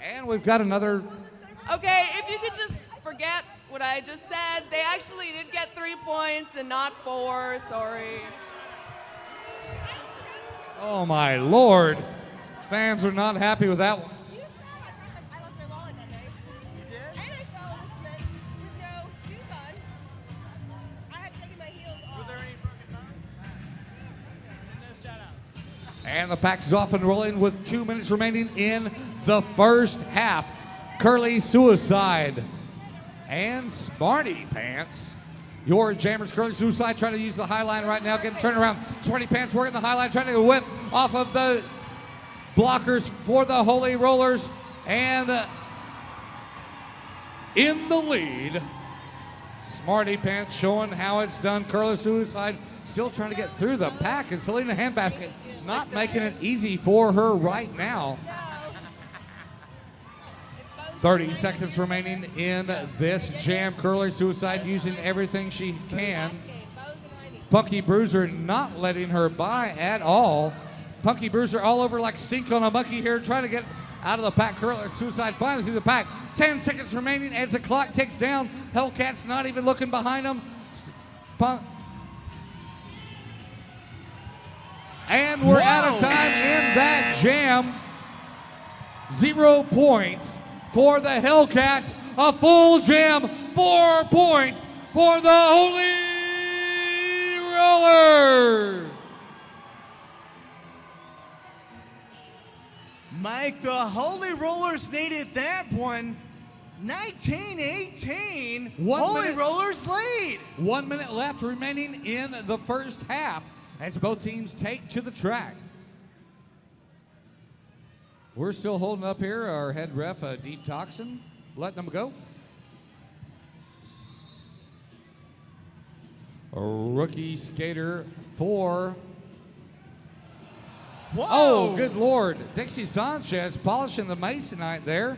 Speaker 1: And we've got another.
Speaker 5: Okay, if you could just forget what I just said, they actually did get 3 points and not 4. Sorry.
Speaker 1: Oh my Lord. Fans are not happy with that one.
Speaker 4: I lost my wallet that day. You did? And I fell in the cement with no shoes on. I had taken my heels off.
Speaker 2: Were there any broken bones? Shout out.
Speaker 1: And the pack is off and rolling with 2 minutes remaining in the first half. Curly Suicide and Smarty Pants. Your jammers, Curly Suicide, trying to use the high line right now, getting turned around. Smarty Pants working the high line, trying to whip off of the blockers for the Holy Rollers. And in the lead, Smarty Pants showing how it's done. Curly Suicide still trying to get through the pack, and Selena Handbasket not making it easy for her right now. 30 seconds remaining in this jam. Curly Suicide using everything she can. Punky Bruiser not letting her by at all. Punky Bruiser all over like stink on a monkey here, trying to get out of the pack. Curly Suicide finally through the pack. 10 seconds remaining as the clock ticks down. Hellcats not even looking behind them. And we're out of time in that jam. 0 points for the Hellcats. A full jam, 4 points for the Holy Rollers.
Speaker 2: Mike, the Holy Rollers needed that one. 19-18. Holy Rollers lead.
Speaker 1: 1 minute left remaining in the first half as both teams take to the track. We're still holding up here our head ref, Detoxin, letting them go. A rookie skater for.
Speaker 2: Whoa.
Speaker 1: Oh, good Lord. Dixie Sanchez polishing the Masonite there.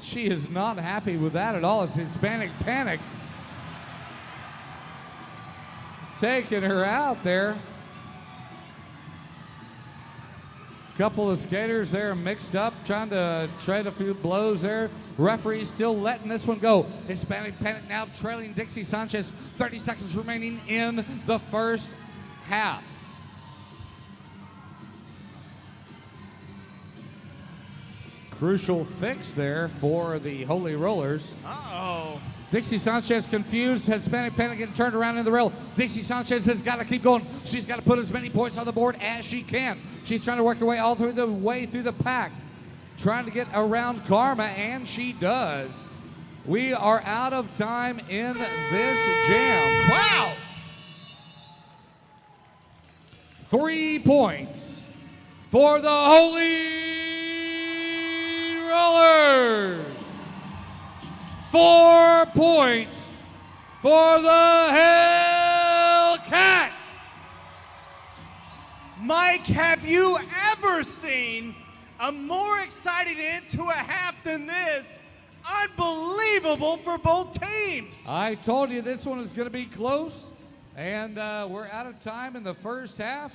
Speaker 1: She is not happy with that at all. It's Hispanic Panic taking her out there. Couple of skaters there mixed up, trying to trade a few blows there. Referee still letting this one go. Hispanic Panic now trailing Dixie Sanchez. 30 seconds remaining in the first half. Crucial fix there for the Holy Rollers.
Speaker 2: Uh-oh.
Speaker 1: Dixie Sanchez confused. Hispanic Panic getting turned around in the rail. Dixie Sanchez has got to keep going. She's got to put as many points on the board as she can. She's trying to work her way all through the pack, trying to get around Karma, and she does. We are out of time in this jam.
Speaker 2: Wow.
Speaker 1: 3 points for the Holy Rollers. 4 points for the Hellcats.
Speaker 2: Mike, have you ever seen a more exciting end to a half than this? Unbelievable for both teams.
Speaker 1: I told you this one is going to be close, and we're out of time in the first half.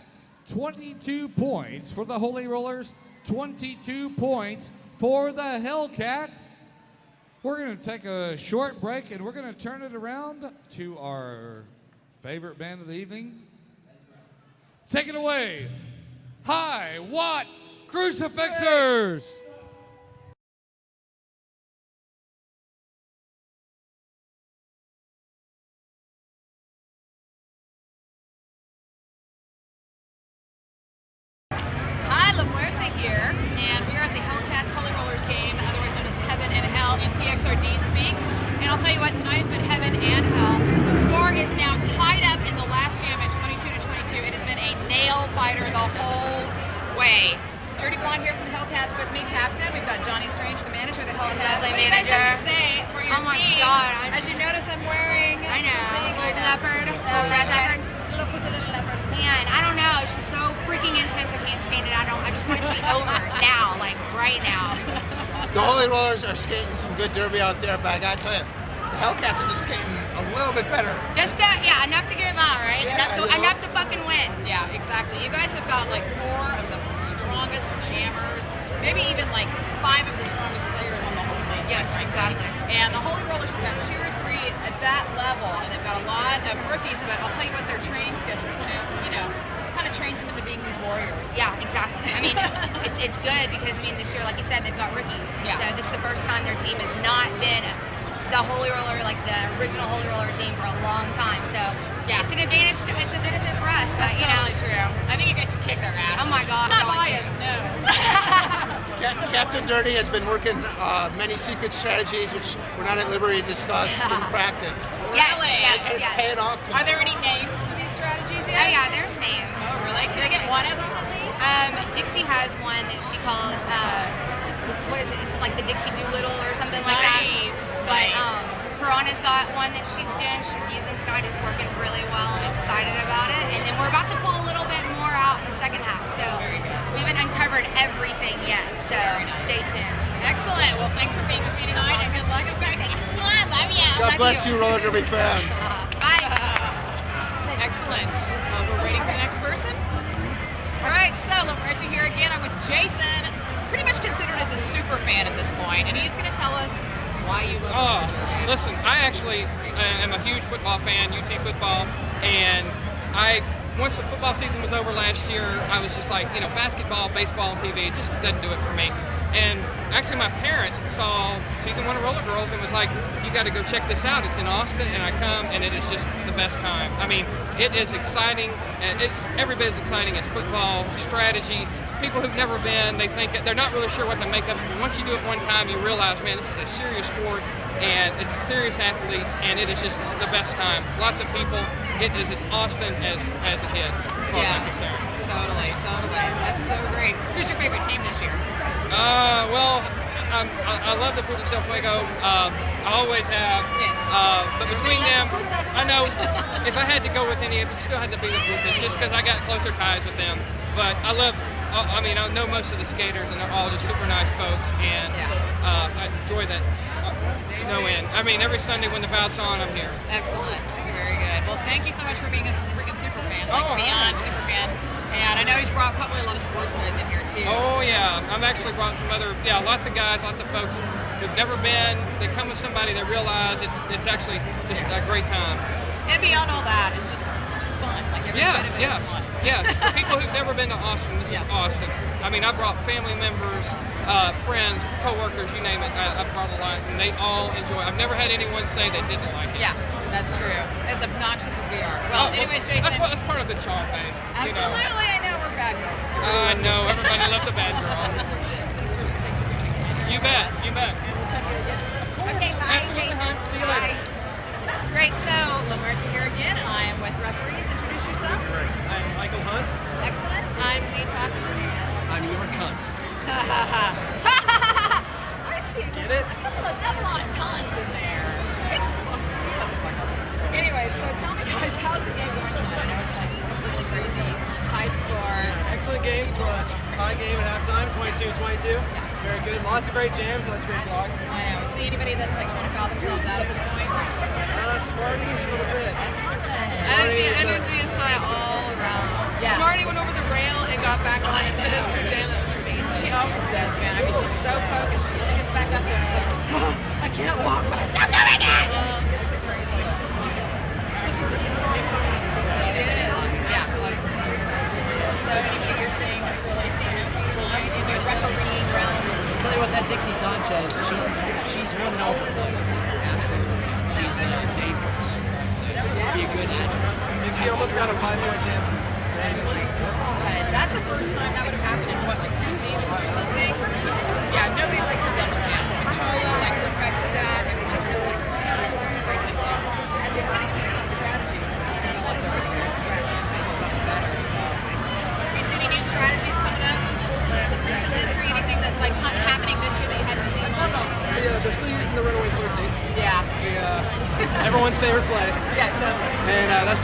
Speaker 1: 22 points for the Holy Rollers, 22 points for the Hellcats. We're going to take a short break, and we're going to turn it around to our favorite band of the evening. Take it away, High Watt Crucifixers.
Speaker 7: Hi, La Muerte here, and we are at the Hellcats Holy Rollers game, otherwise known as Heaven and Hell in TXRD speak. And I'll tell you what, tonight has been heaven and hell. The score is now tied up in the last jam at 22-22. It has been a the whole way. Dirty Blonde here from the Hellcats with me, Captain. We've got Johnny Strange, the manager of the Hellcats.
Speaker 8: Lovely
Speaker 7: What do you guys
Speaker 8: manager.
Speaker 7: have to say for your
Speaker 8: Oh my
Speaker 7: team?
Speaker 8: God,
Speaker 7: As you notice, I'm wearing
Speaker 8: I know.
Speaker 7: big
Speaker 8: Leopard.
Speaker 7: red leopard.
Speaker 8: Little leopard. Man, I don't know. It's just so freaking intense. I can't stand it. I just want it to be over now, like right now.
Speaker 9: The Holy Rollers are skating some good derby out there, but I gotta tell you, the Hellcats are just skating a little bit better.
Speaker 8: Just enough to get them out, right?
Speaker 9: Yeah,
Speaker 8: enough to fucking win.
Speaker 7: Yeah, exactly. You guys have got like 4 of the strongest jammers, maybe even like 5 of the strongest players on the whole league.
Speaker 8: Yes, exactly.
Speaker 7: And the Holy Rollers have got 2 or 3 at that level, and they've got a lot of rookies, but I'll tell you what, their training schedule kind of trains them into being these warriors.
Speaker 8: Yeah, exactly. I mean, it's good because, I mean, this year, like you said, they've got rookies.
Speaker 7: Yeah.
Speaker 8: So this is the first time their team has not been the Holy Roller, like the original Holy Roller team for a long time. So
Speaker 7: Yeah.
Speaker 8: it's an advantage. It's a benefit for us. But, you know,
Speaker 7: Totally true. I think you guys should kick their ass.
Speaker 8: oh my God.
Speaker 7: Not
Speaker 8: don't
Speaker 7: biased,
Speaker 8: you.
Speaker 7: no.
Speaker 9: Captain Dirty has been working many secret strategies, which we're not at liberty to discuss in practice.
Speaker 8: Yes,
Speaker 7: Really?
Speaker 8: yes,
Speaker 9: It's
Speaker 8: yes.
Speaker 9: paying off.
Speaker 7: Are there any names for these strategies
Speaker 8: Oh
Speaker 7: yet?
Speaker 8: yeah, there's names.
Speaker 7: Oh, really? Can I get one of them at least?
Speaker 8: Dixie has one that she calls, what is it? It's like the Dixie Doolittle or something like that. But Piranha's got one that she's doing. She's using tonight. It's working really well. I'm excited about it. And then we're about to pull a little bit more out in the second half. So
Speaker 7: Very good.
Speaker 8: we haven't uncovered everything yet. So
Speaker 7: Very nice.
Speaker 8: stay tuned.
Speaker 7: Excellent. Well, thanks for being with me tonight, and good luck. Okay. Excellent. Love you.
Speaker 9: God bless you, roller derby fans.
Speaker 8: Bye.
Speaker 7: Excellent. We're waiting for the next person. All right, so Lorenzo here again. I'm with Jason, pretty much considered as a super fan at this point, and he's going to tell us why you love
Speaker 10: Listen, I actually am a huge football fan, UT football, and once the football season was over last year, I was just like, basketball, baseball on TV, it just doesn't do it for me. And actually my parents saw season 1 of Roller Girls and was like, you got to go check this out. It's in Austin, and I come, and it is just the best time. I mean, it is exciting, and it's every bit as exciting as football, strategy. People who've never been, they think they're not really sure what to make of it. But once you do it one time, you realize, man, this is a serious sport, and it's serious athletes, and it is just the best time. Lots of people. It is as Austin as it is, as far as I'm concerned.
Speaker 7: Totally. That's so great. Who's your favorite team this year?
Speaker 10: Well, I love the Frutas del Fuego. I always have. But between them, I know if I had to go with any, it still had to be the Frutas, just because I got closer ties with them. But I love. I mean, I know most of the skaters, and they're all just super nice folks, and I enjoy that no end. I mean, every Sunday when the bout's on, I'm here.
Speaker 7: Excellent. Very good. Well, thank you so much for being a freaking super fan,
Speaker 10: Oh,
Speaker 7: beyond
Speaker 10: hi.
Speaker 7: super fan. And I know he's brought probably a lot of sportsmen in here too.
Speaker 10: Oh yeah, I've actually brought some other, lots of guys, lots of folks who've never been. They come with somebody, they realize it's actually just a great time.
Speaker 7: And beyond all that, it's just fun. Like every bit of it is fun.
Speaker 10: For people who've never been to Austin, this is Austin. I mean, I brought family members, friends, co-workers, you name it. I brought a lot, and they all enjoy it. I've never had anyone say they didn't like it.
Speaker 7: Yeah, that's true. As obnoxious as we are. Well, anyways, Jason.
Speaker 10: That's part of the charm, babe.
Speaker 7: Absolutely, I know we're bad girls.
Speaker 10: I know, everybody loves a bad girl. You bet.
Speaker 7: And we'll check you again.
Speaker 8: Okay, bye.
Speaker 10: Absolutely,
Speaker 8: Jason.
Speaker 10: hon. See you later.
Speaker 8: Bye.
Speaker 7: Great, so Lomerta here again, and I am with referees. Introduce yourself.
Speaker 11: I'm Michael Hunt.
Speaker 7: Excellent. I'm Lee Paxton.
Speaker 11: I'm your cunt.
Speaker 7: I see.
Speaker 11: Get it?
Speaker 7: A couple of double entendres in there. Anyway, so tell me guys, how's the game going tonight? I know it's like a really crazy high score.
Speaker 11: Excellent game. It's a tie game at halftime, 22-22. Very good. Lots of great jams, lots of great blocks.
Speaker 7: I know. See anybody that's like trying to foul themselves out at this point?
Speaker 11: Smarty a little bit.
Speaker 5: And the energy is high all around.
Speaker 7: Yeah.
Speaker 5: Marty went over the rail and got back on and finished her jam at 13.
Speaker 7: She always does, man. I mean, she's so focused. She gets back up there and it's like, I can't walk, but I'm still doing it! It's crazy. She is. Yeah. So anything you're saying is really seeing in your refereeing realm.
Speaker 12: Tell you what, that Dixie Sanchez, she's one hell of a player. Absolutely. She's dangerous. So, be a good advocate.
Speaker 11: Dixie almost got a 5-point jam.
Speaker 7: That's the first time that would have happened in what, like 2 seasons or something? Yeah, nobody likes a double jam. Carla like perfected that, and it was just really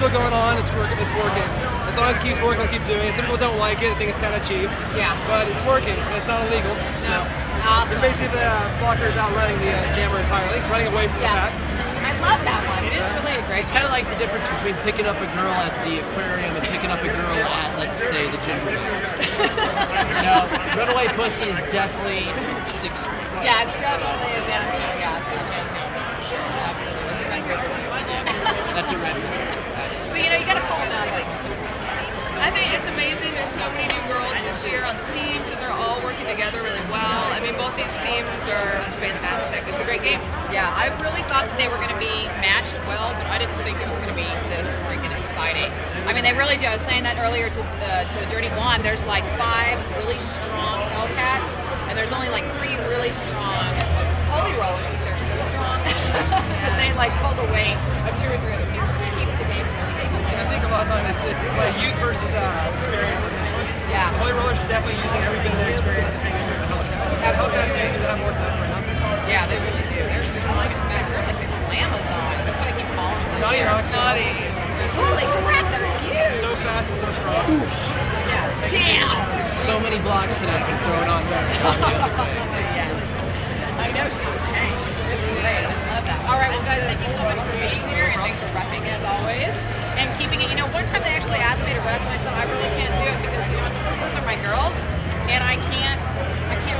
Speaker 11: still going on. It's working. It's working. As long as it keeps working, we'll keep doing it. Some people don't like it. They think it's kind of cheap.
Speaker 7: Yeah.
Speaker 11: But it's working. And it's not illegal.
Speaker 7: No.
Speaker 11: So.
Speaker 7: Awesome.
Speaker 11: And basically, the blocker is outrunning the jammer entirely, running away from the pack.
Speaker 7: I love that one. It is really a great.
Speaker 12: It's kind of like the difference between picking up a girl at the aquarium and picking up a girl at, let's say, the gym. You know, runaway pussy is definitely 6.
Speaker 7: Yeah, it's definitely a benefit. Yeah, it's absolutely.
Speaker 12: That's a red.
Speaker 7: But you know, you got to pull them out. I think it's amazing. There's so many new girls this year on the teams, and they're all working together really well. I mean, both these teams are fantastic. It's a great game. Yeah, I really thought that they were going to be matched well, but I didn't think it was going to be this freaking exciting. I mean, they really do. I was saying that earlier to Dirty Blonde. There's like 5 really strong Hellcats, and there's only like 3 really strong Holy Rollers, but they're so strong that they like pull the weight of 2 or 3 other teams. It keeps the game really.
Speaker 11: I think a lot of times it's like youth versus experience with this one.
Speaker 7: Yeah.
Speaker 11: Holy Rollers is definitely using every bit of their experience to make sure the Hellcats. Hellcats seem to have more time for them.
Speaker 7: Yeah, they really do. They're strong and fast. They're like the Amazon. That's what I keep calling them.
Speaker 11: Naughty Rocks.
Speaker 7: Naughty. Holy crap, they're huge.
Speaker 11: So fast and so strong.
Speaker 7: Yeah. Damn.
Speaker 12: So many blocks that have been thrown on there.
Speaker 7: Yeah. I know she's great. It's great. I love that. All right, well, guys, thank you so much for being here, and thanks for repping as always. And keeping it, you know, one time they actually asked me to rep, and I said I really can't do it because, you know, those are my girls, and I can't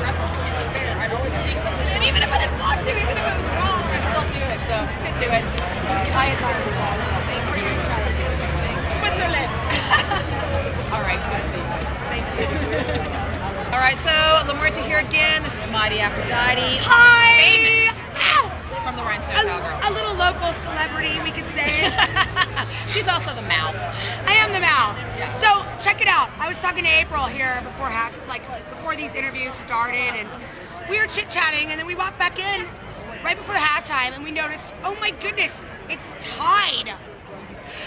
Speaker 7: rep them. It's not fair. I'd always sneak something in, even if I didn't want to, even if it was wrong, I'd still do it. So I couldn't do it. I admire you all. Thanks for your charity. Switzerland. All right, good to see you. Thank you. All right, so Lamuerta here again. This is Mighty Aphrodite.
Speaker 8: Hi!
Speaker 7: Famous. From the Rhinestone Cowgirl.
Speaker 8: A little local celebrity, we could say.
Speaker 7: She's also the mouth.
Speaker 8: I am the mouth.
Speaker 7: Yeah.
Speaker 8: So check it out. I was talking to April here before these interviews started, and we were chit-chatting, and then we walked back in right before halftime, and we noticed, oh my goodness, it's tied.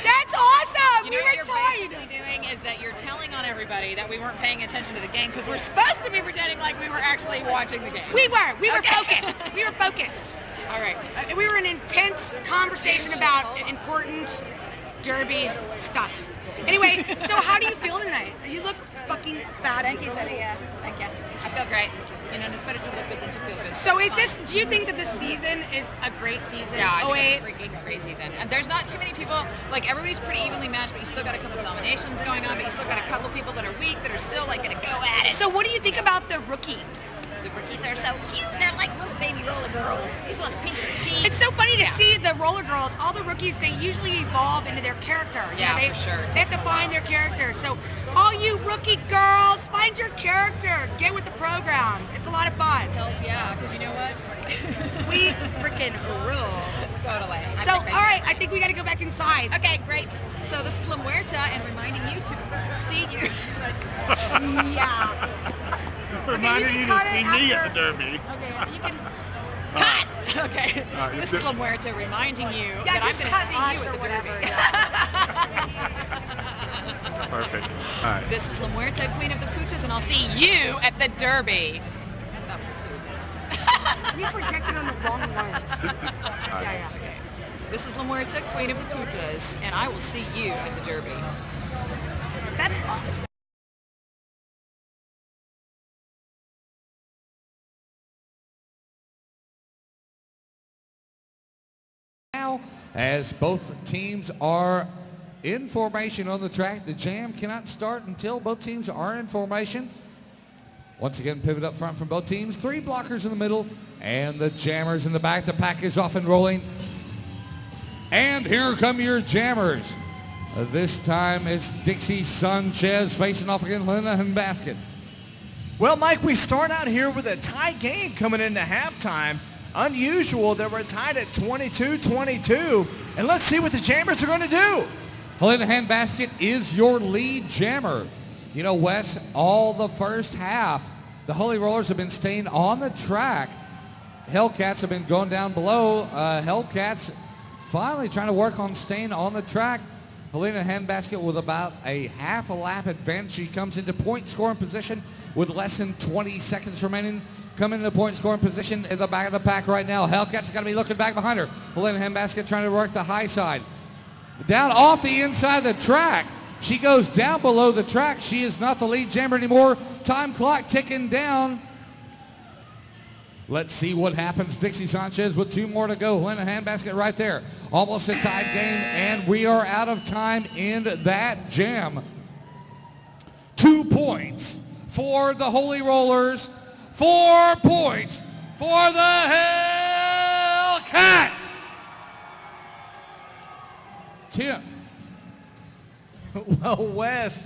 Speaker 8: That's awesome.
Speaker 7: You know
Speaker 8: we
Speaker 7: what
Speaker 8: were
Speaker 7: you're
Speaker 8: tied.
Speaker 7: basically doing is that you're telling on everybody that we weren't paying attention to the game because we're supposed to be pretending like we were actually watching the game.
Speaker 8: We were
Speaker 7: Okay.
Speaker 8: focused. We were focused.
Speaker 7: All right.
Speaker 8: We were in an intense conversation about important derby stuff. Anyway, so how do you feel tonight? You look fucking fabulous.
Speaker 7: Thank you, Cindy. Yeah, thank you. I feel great. You know, and it's better to look good than to feel good.
Speaker 8: So do you think that this season is a great season?
Speaker 7: Yeah, I think it's a freaking great season. And there's not too many people, like everybody's pretty evenly matched, but you still got a couple of dominations going on, but you still got a couple people that are weak that are still like gonna go at it.
Speaker 8: So what do you think about the rookies?
Speaker 7: The rookies are so cute. They're like little baby roller girls. These little pink cheeks.
Speaker 8: It's so funny to see the roller girls, all the rookies, they usually evolve into their character. You know,
Speaker 7: for sure.
Speaker 8: They have to find their character. So all you rookie girls, find your character. Get with the program. It's a lot of fun.
Speaker 7: Hells yeah, because you know what?
Speaker 8: We freaking rule.
Speaker 7: Totally.
Speaker 8: So, all right, I think we got to go back inside.
Speaker 7: Okay, great. So this is Lamuerta and reminding you to see you.
Speaker 8: Yeah.
Speaker 13: Reminded you to see me at the Derby.
Speaker 7: Okay, you can cut. Okay. This is Lamuerta reminding you that I'm going to see you at the Derby.
Speaker 13: Perfect. All right.
Speaker 7: This is Lamuerta, Queen of the Pooches, and I'll see you at the Derby. That was stupid.
Speaker 8: You projected on the wrong ones.
Speaker 7: Yeah. Okay. This is Lamuerta, Queen of the Pooches, and I will see you at the Derby.
Speaker 8: That's awesome.
Speaker 1: Now, as both teams are in formation on the track, the jam cannot start until both teams are in formation. Once again, pivot up front from both teams. 3 blockers in the middle, and the jammers in the back. The pack is off and rolling. And here come your jammers. This time it's Dixie Sanchez facing off against Lena Basket.
Speaker 2: Well, Mike, we start out here with a tie game coming into halftime. Unusual that we're tied at 22-22. And let's see what the jammers are going to do.
Speaker 1: Helena Handbasket is your lead jammer. You know, Wes, all the first half, the Holy Rollers have been staying on the track. Hellcats have been going down below. Hellcats finally trying to work on staying on the track. Helena Handbasket with about a half a lap advantage. She comes into point scoring position with less than 20 seconds remaining. Coming into point scoring position in the back of the pack right now. Hellcats got to be looking back behind her. Helena Handbasket trying to work the high side. down off the inside of the track. She goes down below the track. She is not the lead jammer anymore. Time clock ticking down. Let's see what happens. Dixie Sanchez with 2 more to go. Helena handbasket right there. Almost a tied game, and we are out of time in that jam. 2 points for the Holy Rollers. 4 points for the Hellcats. Tim.
Speaker 2: Well, Wes,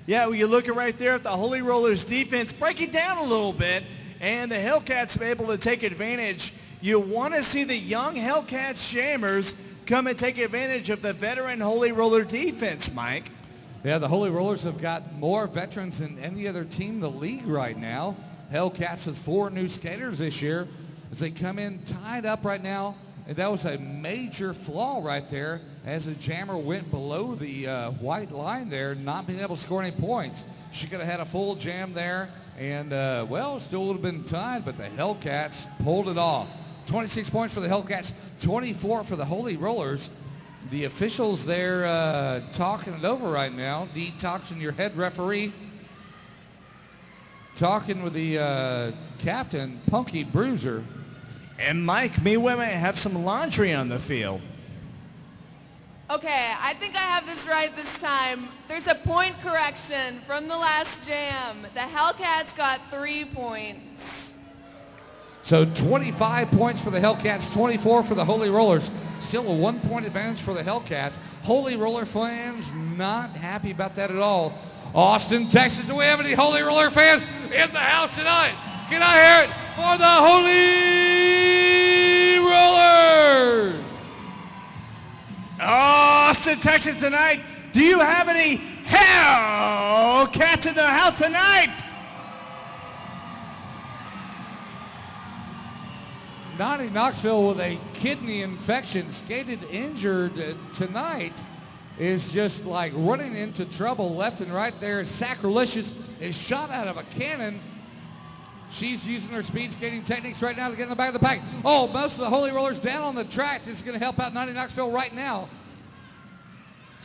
Speaker 2: yeah, well, you're looking right there at the Holy Rollers defense. Break it down a little bit, and the Hellcats are able to take advantage. You want to see the young Hellcats jammers come and take advantage of the veteran Holy Roller defense, Mike.
Speaker 1: Yeah, the Holy Rollers have got more veterans than any other team in the league right now. Hellcats with 4 new skaters this year as they come in tied up right now. And that was a major flaw right there as the jammer went below the white line there, not being able to score any points. She could have had a full jam there, and, well, still would have been tied, but the Hellcats pulled it off. 26 points for the Hellcats, 24 for the Holy Rollers. The officials there talking it over right now. Detoxing your head referee. Talking with the captain, Punky Bruiser.
Speaker 2: And Mike, me women have some laundry on the field.
Speaker 5: Okay, I think I have this right this time. There's a point correction from the last jam. The Hellcats got 3 points.
Speaker 1: So 25 points for the Hellcats, 24 for the Holy Rollers. Still a 1-point advantage for the Hellcats. Holy Roller fans not happy about that at all. Austin, Texas, do we have any Holy Roller fans in the house tonight? Can I hear it for the Holy Rollers?
Speaker 2: Austin, Texas tonight. Do you have any Hellcats in the house tonight?
Speaker 1: Nani Knoxville with a kidney infection, skated injured tonight, is just like running into trouble left and right there. Sacrilegious is shot out of a cannon. She's using her speed skating techniques right now to get in the back of the pack. Oh, most of the Holy Rollers down on the track. This is going to help out Nani Knoxville right now.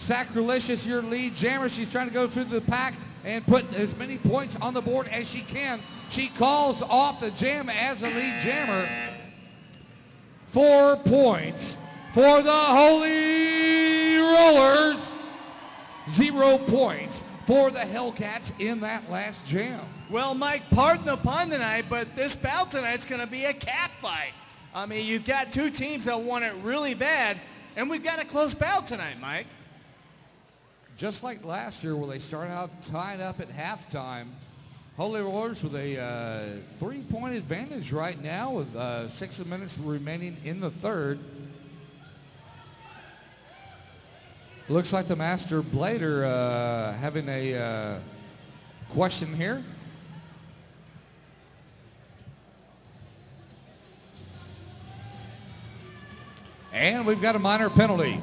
Speaker 1: Sacrilegious, your lead jammer. She's trying to go through the pack and put as many points on the board as she can. She calls off the jam as a lead jammer. 4 points for the Holy Rollers. 0 points for the Hellcats in that last jam.
Speaker 2: Well, Mike, pardon the pun tonight, but this bout tonight's going to be a cat fight. I mean, you've got 2 teams that want it really bad, and we've got a close bout tonight, Mike.
Speaker 1: Just like last year where they started out tied up at halftime. Holy Rollers with a 3-point advantage right now with 6 minutes remaining in the third. Looks like the Master Blader having a question here. And we've got a minor penalty.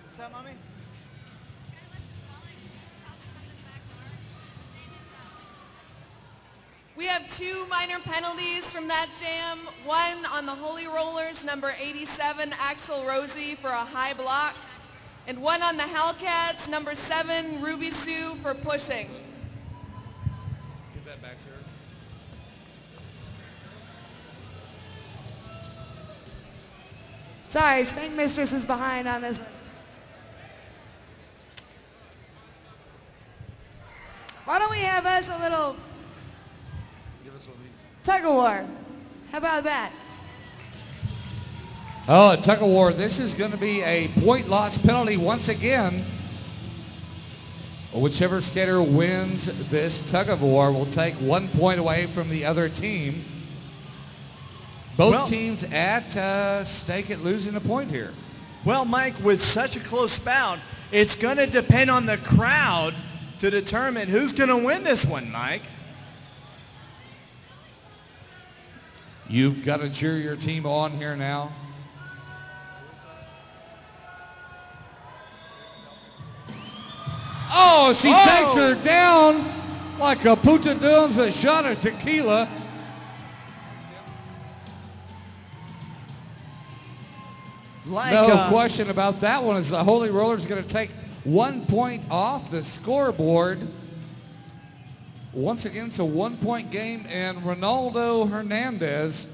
Speaker 2: What's that, Mommy?
Speaker 5: We have 2 minor penalties from that jam. One on the Holy Rollers, number 87, Axel Rosie, for a high block. And one on the Hellcats, number 7, Ruby Sue, for pushing.
Speaker 1: Give that back to her.
Speaker 6: Sorry, Spank Mistress is behind on this one. Why don't we have us a little tug of war? How about that?
Speaker 1: Oh, a tug of war. This is going to be a point loss penalty once again. Whichever skater wins this tug of war will take 1 point away from the other team. Both teams at stake at losing a point here.
Speaker 2: Well, Mike, with such a close bout, it's going to depend on the crowd to determine who's going to win this one, Mike.
Speaker 1: You've got to cheer your team on here now. Oh, she takes her down like a puta domes a shot of tequila. No question about that one, as the Holy Rollers going to take 1 point off the scoreboard. Once again, it's a 1 point game, and Ronaldo Hernandez,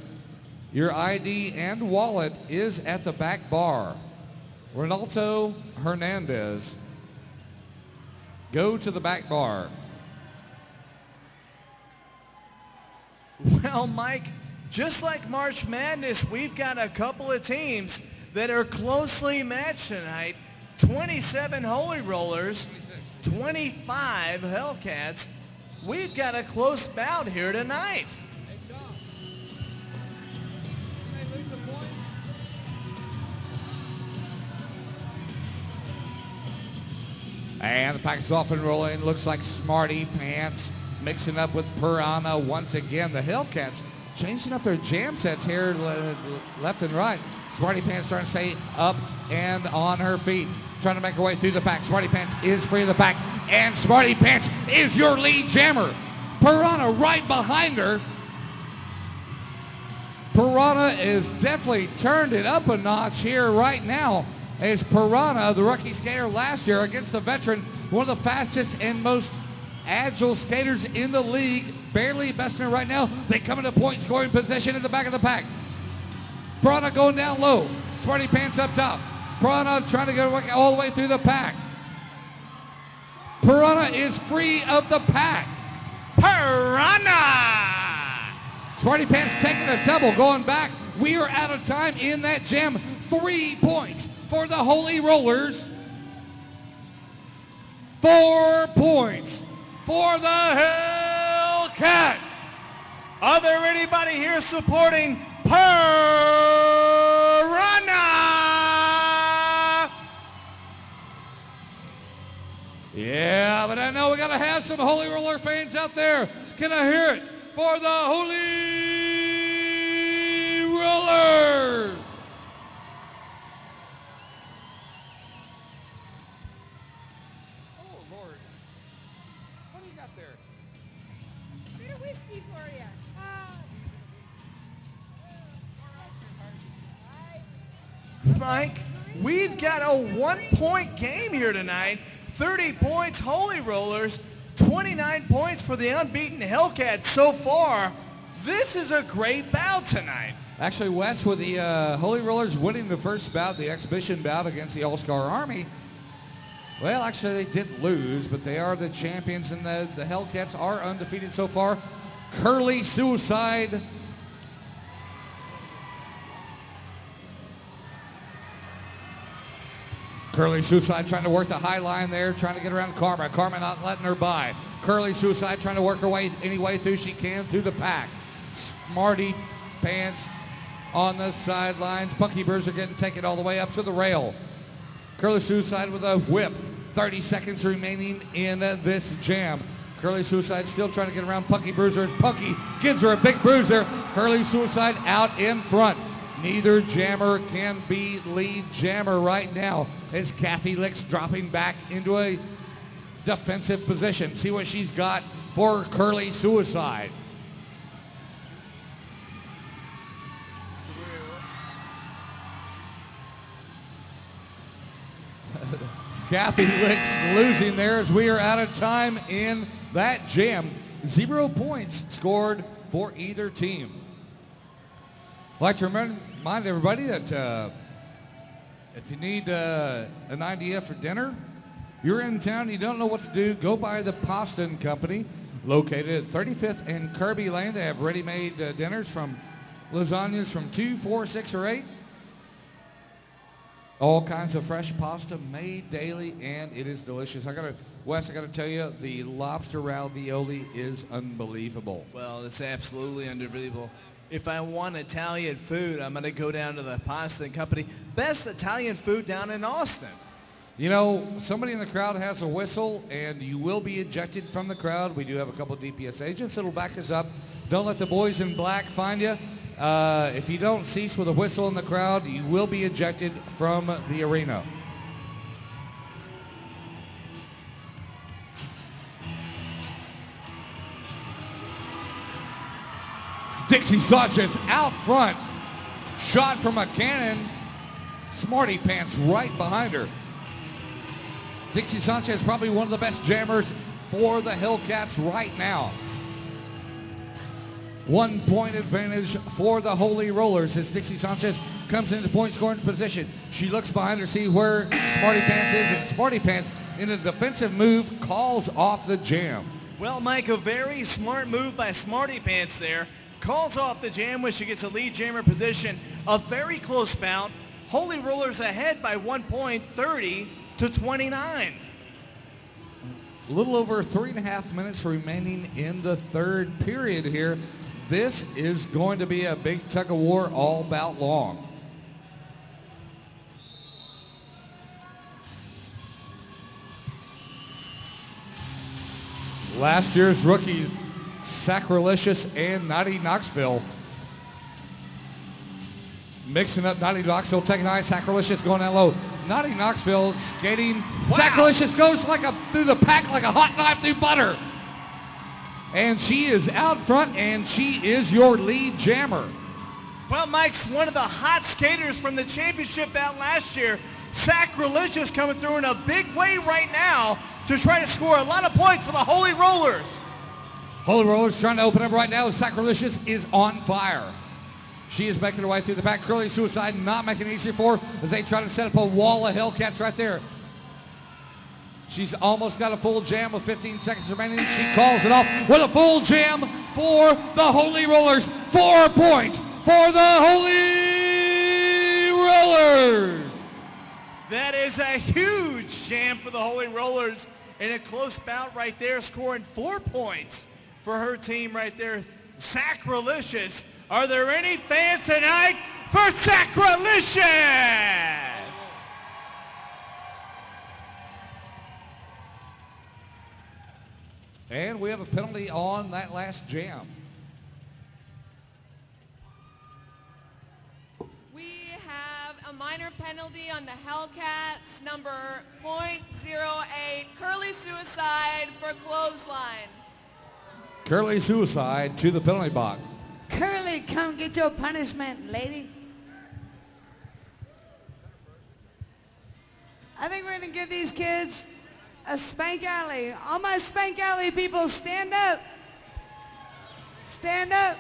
Speaker 1: your ID and wallet is at the back bar. Ronaldo Hernandez, go to the back bar.
Speaker 2: Well, Mike, just like March Madness, we've got a couple of teams that are closely matched tonight. 27 Holy Rollers, 25 Hellcats. We've got a close bout here tonight.
Speaker 1: And the pack is off and rolling. Looks like Smarty Pants mixing up with Piranha once again. The Hellcats changing up their jam sets here left and right. Smarty Pants trying to stay up and on her feet, trying to make her way through the pack. Smarty Pants is free of the pack, and Smarty Pants is your lead jammer. Piranha right behind her. Piranha is definitely turned it up a notch here right now, as Piranha, the rookie skater last year, against the veteran, one of the fastest and most agile skaters in the league, barely besting her right now. They come into point scoring position in the back of the pack. Piranha going down low. Smarty Pants up top. Piranha trying to get all the way through the pack. Piranha is free of the pack. Piranha! Smarty Pants taking a double, going back. We are out of time in that jam. 3 points for the Holy Rollers. 4 points for the Hellcat.
Speaker 2: Are there anybody here supporting Piranha?
Speaker 1: Yeah, but I know we got to have some Holy Roller fans out there. Can I hear it for the Holy Rollers? Oh, Lord. What do you got there?
Speaker 4: Bit of whiskey for you.
Speaker 2: Mike, we've got a 1 point game here tonight. 30 points Holy Rollers, 29 points for the unbeaten Hellcats so far. This is a great bout tonight.
Speaker 1: Actually, Wes, with the Holy Rollers winning the first bout, the exhibition bout against the All-Star Army, well, actually, they did lose, but they are the champions, and the Hellcats are undefeated so far. Curly Suicide. Curly Suicide trying to work the high line there, trying to get around Karma. Karma not letting her by. Curly Suicide trying to work her way any way through she can through the pack. Smarty Pants on the sidelines. Punky Bruiser getting taken all the way up to the rail. Curly Suicide with a whip. 30 seconds remaining in this jam. Curly Suicide still trying to get around Punky Bruiser. Punky gives her a big bruiser. Curly Suicide out in front. Neither jammer can be lead jammer right now, as Kathy Licks dropping back into a defensive position. See what she's got for Curly Suicide. Kathy Licks losing there, as we are out of time in that jam. 0 points scored for either team. I'd like to remind everybody that if you need an idea for dinner, you're in town, you don't know what to do, go by the Pasta & Company, located at 35th and Kirby Lane. They have ready-made dinners from lasagnas from 2, 4, 6, or 8. All kinds of fresh pasta made daily, and it is delicious. Wes, I gotta tell you, the lobster ravioli is unbelievable.
Speaker 2: Well, it's absolutely unbelievable. If I want Italian food, I'm going to go down to the Pasta & Company. Best Italian food down in Austin.
Speaker 1: You know, somebody in the crowd has a whistle, and you will be ejected from the crowd. We do have a couple DPS agents that'll back us up. Don't let the boys in black find you. If you don't cease with a whistle in the crowd, you will be ejected from the arena. Dixie Sanchez out front. Shot from a cannon. Smarty Pants right behind her. Dixie Sanchez probably one of the best jammers for the Hellcats right now. 1 point advantage for the Holy Rollers as Dixie Sanchez comes into point scoring position. She looks behind her, see where Smarty Pants is, and Smarty Pants in a defensive move calls off the jam.
Speaker 2: Well, Mike, a very smart move by Smarty Pants there. Calls off the jam when she gets a lead jammer position. A very close bout. Holy Rollers ahead by 1 point, 30-29.
Speaker 1: A little over 3.5 minutes remaining in the third period here. This is going to be a big tug of war all bout long. Last year's rookies, Sacrilegious and Naughty Knoxville. Mixing up Naughty Knoxville, taking nine, Sacrilegious going down low. Naughty Knoxville skating. Wow. Sacrilegious goes through the pack like a hot knife through butter. And she is out front, and she is your lead jammer.
Speaker 2: Well, Mike's one of the hot skaters from the championship bout last year. Sacrilegious coming through in a big way right now to try to score a lot of points for the Holy Rollers.
Speaker 1: Holy Rollers trying to open up right now. Sacrilegious is on fire. She is making her way through the pack. Curly Suicide not making it easy for her as they try to set up a wall of Hellcats right there. She's almost got a full jam with 15 seconds remaining. She calls it off with a full jam for the Holy Rollers. 4 points for the Holy Rollers.
Speaker 2: That is a huge jam for the Holy Rollers in a close bout right there, scoring 4 points for her team right there. Sacrilegious. Are there any fans tonight for Sacrilegious?
Speaker 1: And we have a penalty on that last jam.
Speaker 5: We have a minor penalty on the Hellcats, number .08, Curly Suicide for clothesline.
Speaker 1: Curly Suicide to the penalty box.
Speaker 6: Curly, come get your punishment, lady. I think we're going to give these kids a spank alley. All my spank alley people, stand up. Stand up.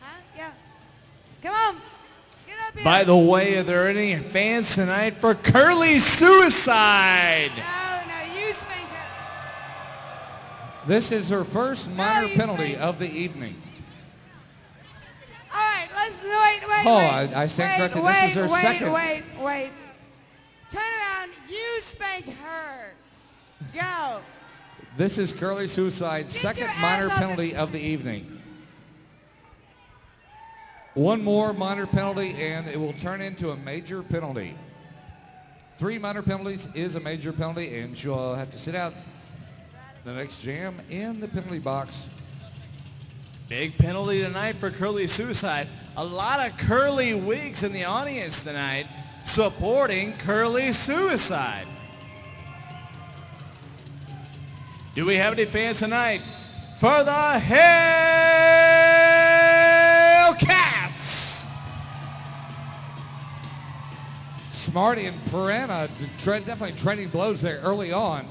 Speaker 6: Huh? Yeah. Come on. Get up here.
Speaker 2: By the way, are there any fans tonight for Curly Suicide?
Speaker 6: No, you spank her.
Speaker 1: This is her first minor penalty of the evening.
Speaker 6: All right, let's wait.
Speaker 1: Oh, I stand corrected. This is her second.
Speaker 6: Wait. Turn around. You spank her. Go.
Speaker 1: This is Curly Suicide's second minor penalty of the evening. One more minor penalty, and it will turn into a major penalty. 3 minor penalties is a major penalty, and she'll have to sit out the next jam in the penalty box.
Speaker 2: Big penalty tonight for Curly Suicide. A lot of curly wigs in the audience tonight supporting Curly Suicide. Do we have any fans tonight for the Hellcats?
Speaker 1: Smarty and Piranha definitely trading blows there early on.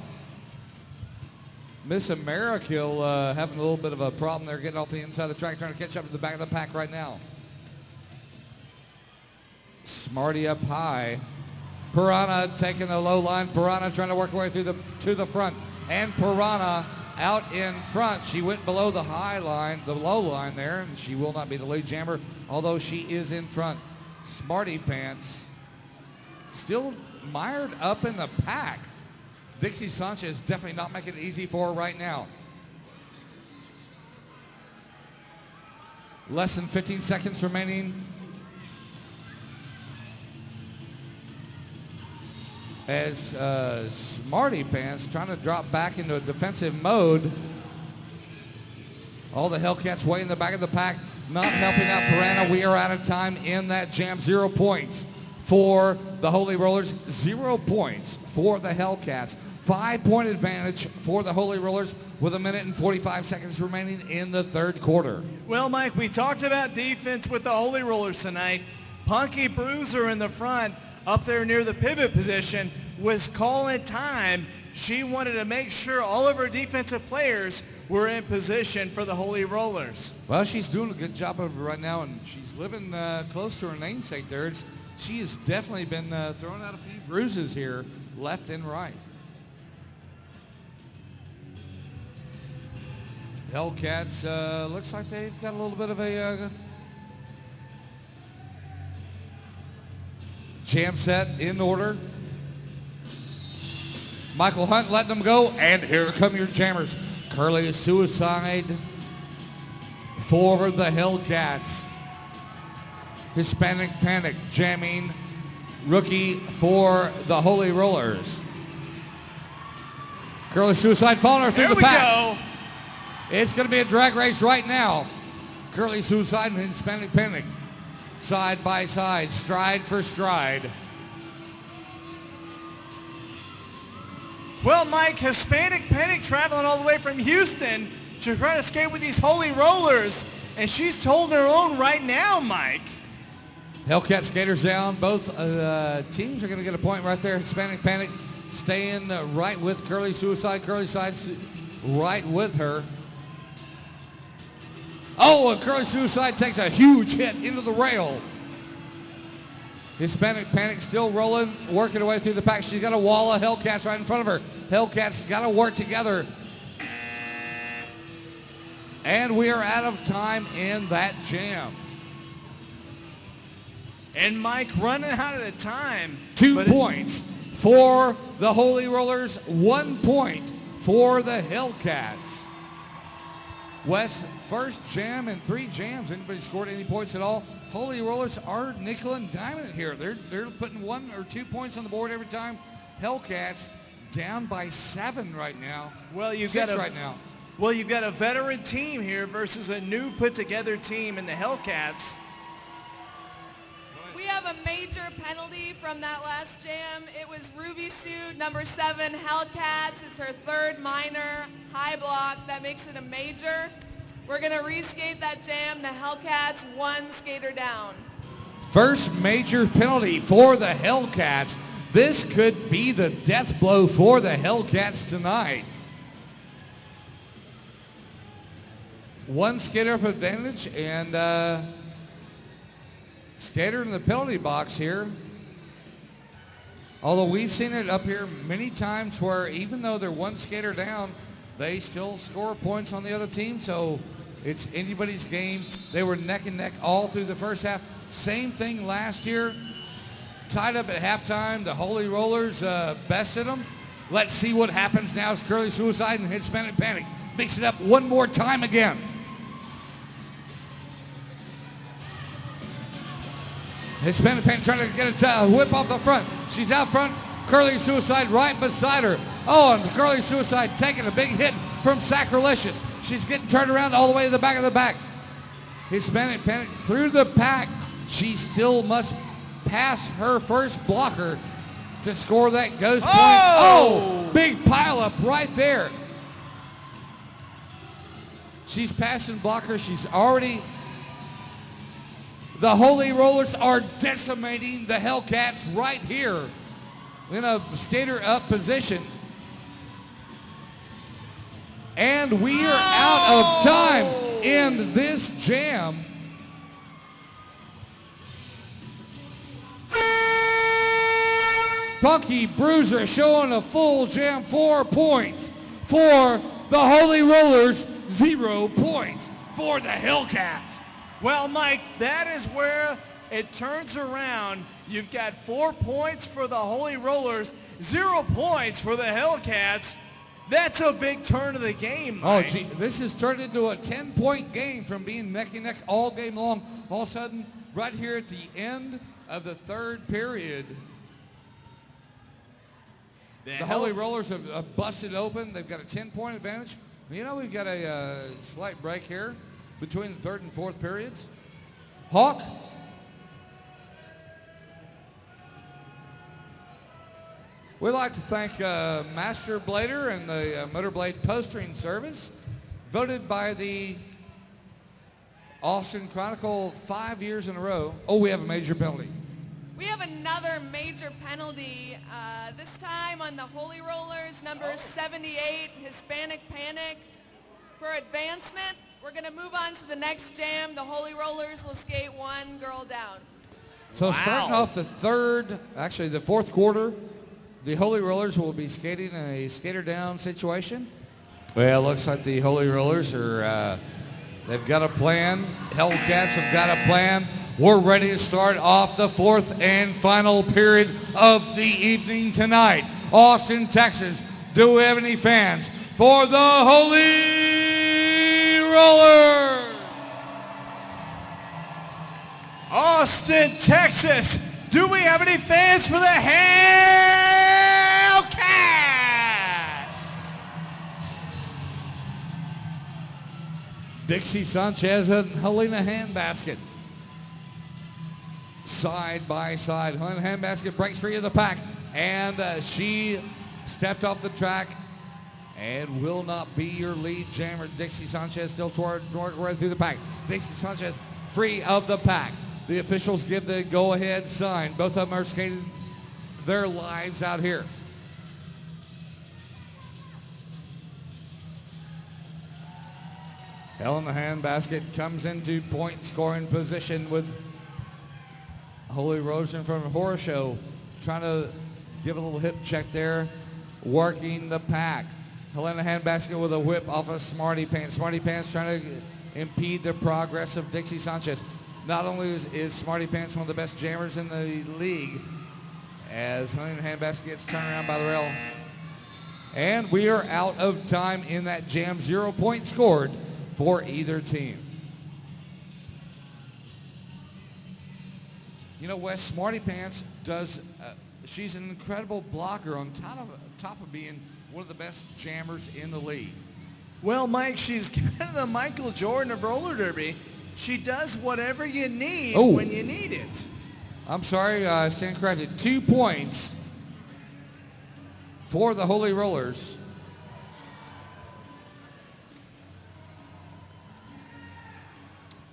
Speaker 1: Miss America having a little bit of a problem there, getting off the inside of the track, trying to catch up to the back of the pack right now. Smarty up high. Piranha taking the low line. Piranha trying to work her way to the front. And Piranha out in front. She went below the high line, the low line there, and she will not be the lead jammer, although she is in front. Smarty Pants still mired up in the pack. Dixie Sanchez definitely not making it easy for her right now. Less than 15 seconds remaining. As Smarty Pants trying to drop back into a defensive mode. All the Hellcats way in the back of the pack, not helping out Piranha. We are out of time in that jam. 0 points for the Holy Rollers, 0 points for the Hellcats. 5-point advantage for the Holy Rollers with 1 minute and 45 seconds remaining in the third quarter.
Speaker 2: Well, Mike, we talked about defense with the Holy Rollers tonight. Punky Bruiser in the front. up there near the pivot position, was calling time. She wanted to make sure all of her defensive players were in position for the Holy Rollers.
Speaker 1: Well, she's doing a good job of it right now, and she's living close to her namesake there. She has definitely been throwing out a few bruises here, left and right. Hellcats, looks like they've got a little bit of a jam set in order. Michael Hunt letting them go, and here come your jammers. Curly Suicide for the Hellcats. Hispanic Panic jamming rookie for the Holy Rollers. Curly Suicide following her through the pack.
Speaker 2: Go.
Speaker 1: It's going to be a drag race right now. Curly Suicide and Hispanic Panic side by side, stride for stride.
Speaker 2: Well, Mike, Hispanic Panic traveling all the way from Houston to try to skate with these Holy Rollers, and she's holding her own right now, Mike.
Speaker 1: Hellcat skaters down. Both teams are going to get a point right there. Hispanic Panic staying right with Curly Suicide. Curly Suicide's right with her. Oh, and Curly Suicide takes a huge hit into the rail. Hispanic Panic still rolling, working her way through the pack. She's got a wall of Hellcats right in front of her. Hellcats got to work together. And we are out of time in that jam.
Speaker 2: And Mike running out of the time.
Speaker 1: 2 points for the Holy Rollers, 1 point for the Hellcats. Wes, first jam in 3 jams. Anybody scored any points at all? Holy Rollers are nickel and diamond here. They're putting 1 or 2 points on the board every time. Hellcats down by 7 right now.
Speaker 2: Well, you've
Speaker 1: 6
Speaker 2: got
Speaker 1: right now.
Speaker 2: Well, you've got a veteran team here versus a new put-together team in the Hellcats.
Speaker 5: We have a major penalty from that last jam. It was Ruby Sue, number 7, Hellcats. It's her 3rd minor high block. That makes it a major. We're going to reskate that jam. The Hellcats 1 skater down.
Speaker 1: First major penalty for the Hellcats. This could be the death blow for the Hellcats tonight. 1 skater up advantage, and skater in the penalty box here. Although we've seen it up here many times where even though they're 1 skater down, they still score points on the other team, so it's anybody's game. They were neck and neck all through the first half. Same thing last year. Tied up at halftime. The Holy Rollers bested them. Let's see what happens now as Curly Suicide and Hispanic Panic mix it up one more time again. Hispanic Panic trying to get a whip off the front. She's out front. Curly Suicide right beside her. Oh, and Curly Suicide taking a big hit from Sacrilicious. She's getting turned around all the way to the back of the back. Hispanic Panic through the pack. She still must pass her first blocker to score that ghost point. Oh, big pile up right there. She's passing blocker. She's already... The Holy Rollers are decimating the Hellcats right here in a skater up position. And we are out of time in this jam. Punky Bruiser showing a full jam, 4 points for the Holy Rollers, 0 points for the Hellcats.
Speaker 2: Well, Mike, that is where it turns around. You've got 4 points for the Holy Rollers, 0 points for the Hellcats. That's a big turn of the game, Mike.
Speaker 1: Oh, gee, this has turned into a 10-point game from being neck and neck all game long. All of a sudden, right here at the end of the 3rd period, the Holy Rollers have busted open. They've got a 10-point advantage. You know, we've got a slight break here between the 3rd and 4th periods. Hawk. We'd like to thank Master Blader and the Motor Blade Postering Service, voted by the Austin Chronicle 5 years in a row. Oh, we have a major penalty.
Speaker 5: We have a another major penalty, this time on the Holy Rollers, number 78, Hispanic Panic. For advancement, we're going to move on to the next jam. The Holy Rollers will skate one girl down.
Speaker 1: So starting off the fourth quarter, the Holy Rollers will be skating in a skater down situation. Well, it looks like the Holy Rollers are, they've got a plan. Hellcats have got a plan. We're ready to start off the fourth and final period of the evening tonight. Austin, Texas. Do we have any fans for the Holy Rollers?
Speaker 2: Austin, Texas. Do we have any fans for the Hellcats?
Speaker 1: Dixie Sanchez and Helena Handbasket. Side by side. Helena Handbasket breaks free of the pack. And she stepped off the track and will not be your lead jammer. Dixie Sanchez still toward right through the pack. Dixie Sanchez free of the pack. The officials give the go-ahead sign. Both of them are skating their lives out here. Helena Handbasket comes into point scoring position with Holy Rosen from Horoshow trying to give a little hip check there, working the pack. Helena Handbasket with a whip off of Smarty Pants. Smarty Pants trying to impede the progress of Dixie Sanchez. Not only is Smarty Pants one of the best jammers in the league, as Helena Handbasket gets turned around by the rail. And we are out of time in that jam. 0 points scored for either team. You know, Wes, Smarty Pants does, she's an incredible blocker on top of being one of the best jammers in the league.
Speaker 2: Well, Mike, she's kind of the Michael Jordan of roller derby. She does whatever you need when you need it.
Speaker 1: I'm sorry, I stand corrected. 2 points for the Holy Rollers.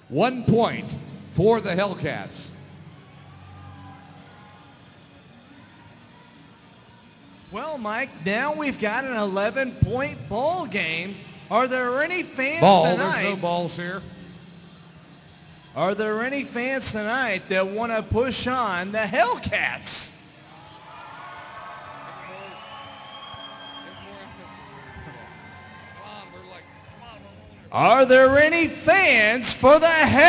Speaker 1: One point for the Hellcats.
Speaker 2: Well, Mike, now we've got an 11-point ball game. Are there any fans tonight?
Speaker 1: There's no balls here.
Speaker 2: Are there any fans tonight that want to push on the Hellcats? Are there any fans for the Hellcats?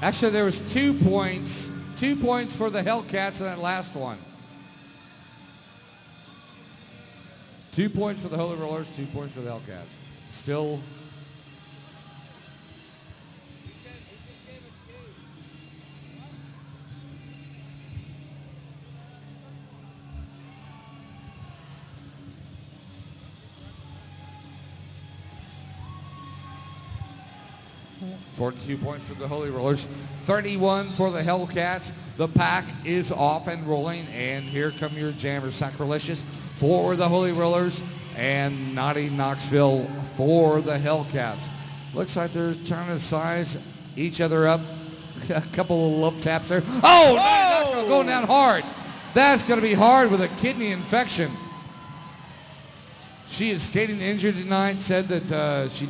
Speaker 1: Actually, there was 2 points. 2 points for the Hellcats in that last one. 2 points for the Holy Rollers, 2 points for the Hellcats. Still. $42 points for the Holy Rollers, 31 for the Hellcats. The pack is off and rolling, and here come your jammers. Sacrilegious for the Holy Rollers, and Naughty Knoxville for the Hellcats. Looks like they're trying to size each other up. A couple of love taps there. Oh, Naughty Knoxville going down hard. That's going to be hard with a kidney infection. She is skating injured tonight, said that she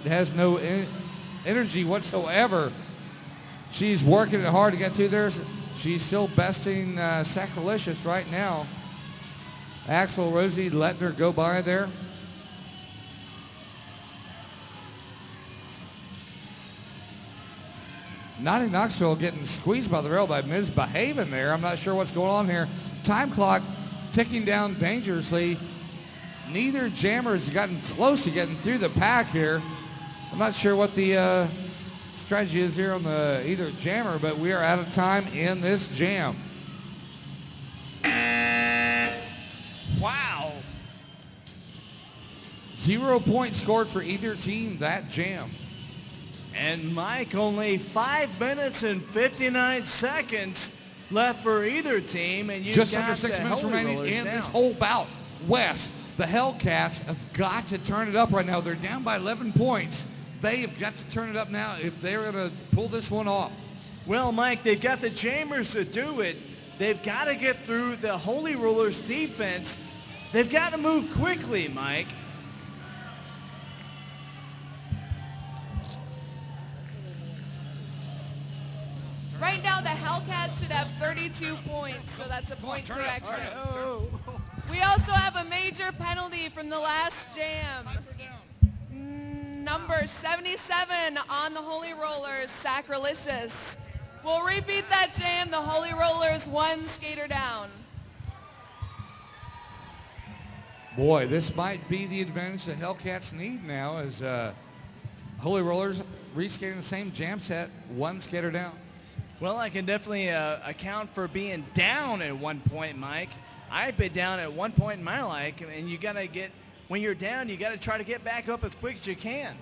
Speaker 1: has no energy whatsoever. She's working it hard to get through there. She's still besting Sacrilegious right now. Axel Rosie letting her go by there. Naughty Knoxville getting squeezed by the rail by misbehaving there. I'm not sure what's going on here. Time clock ticking down dangerously. Neither jammer has gotten close to getting through the pack here. I'm not sure what the strategy is here on the either jammer, but we are out of time in this jam.
Speaker 2: Wow.
Speaker 1: 0 points scored for either team that jam.
Speaker 2: And Mike, only 5 minutes and 59 seconds left for either team, and you've
Speaker 1: just
Speaker 2: got
Speaker 1: under 6
Speaker 2: the
Speaker 1: minutes
Speaker 2: Holy
Speaker 1: remaining
Speaker 2: Rollers
Speaker 1: in
Speaker 2: down.
Speaker 1: this whole bout. West, the Hellcats have got to turn it up right now. They're down by 11 points. They've got to turn it up now if they're going to pull this one off.
Speaker 2: Well, Mike, they've got the Jammers to do it. They've got to get through the Holy Rollers defense. They've got to move quickly, Mike.
Speaker 5: Right now, the Hellcats should have 32 points, so that's a point correction. We also have a major penalty from the last jam. Number 77 on the Holy Rollers, Sacrilegious. We'll repeat that jam. The Holy Rollers, 1 skater down.
Speaker 1: Boy, this might be the advantage the Hellcats need now as Holy Rollers reskating the same jam set, 1 skater down.
Speaker 2: Well, I can definitely account for being down at one point, Mike. I've been down at one point in my life, and you gotta get, when you're down, you gotta try to get back up as quick as you can.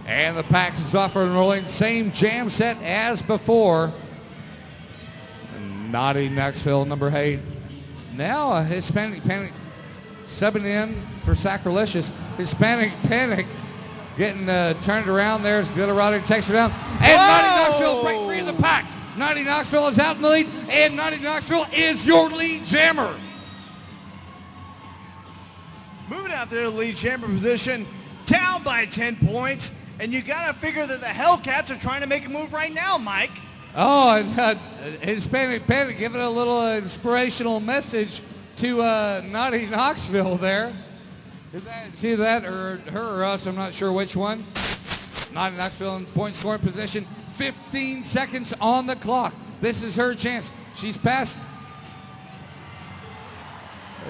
Speaker 1: And the pack is off and rolling. Same jam set as before. Naughty Knoxville, number 8. Now a Hispanic Panic subbing in for Sacrilegious. Hispanic Panic getting turned around there. It's Guillerati takes her down. And Naughty Knoxville breaks free of the pack. Naughty Knoxville is out in the lead. And Naughty Knoxville is your lead jammer.
Speaker 2: Moving out there to the lead jammer position, down by 10 points. And you got to figure that the Hellcats are trying to make a move right now, Mike.
Speaker 1: Oh, and Hispanic Panic giving a little inspirational message to Naughty Knoxville there. See that, or her or us, I'm not sure which one. Naughty Knoxville in point scoring position. 15 seconds on the clock. This is her chance. She's passed.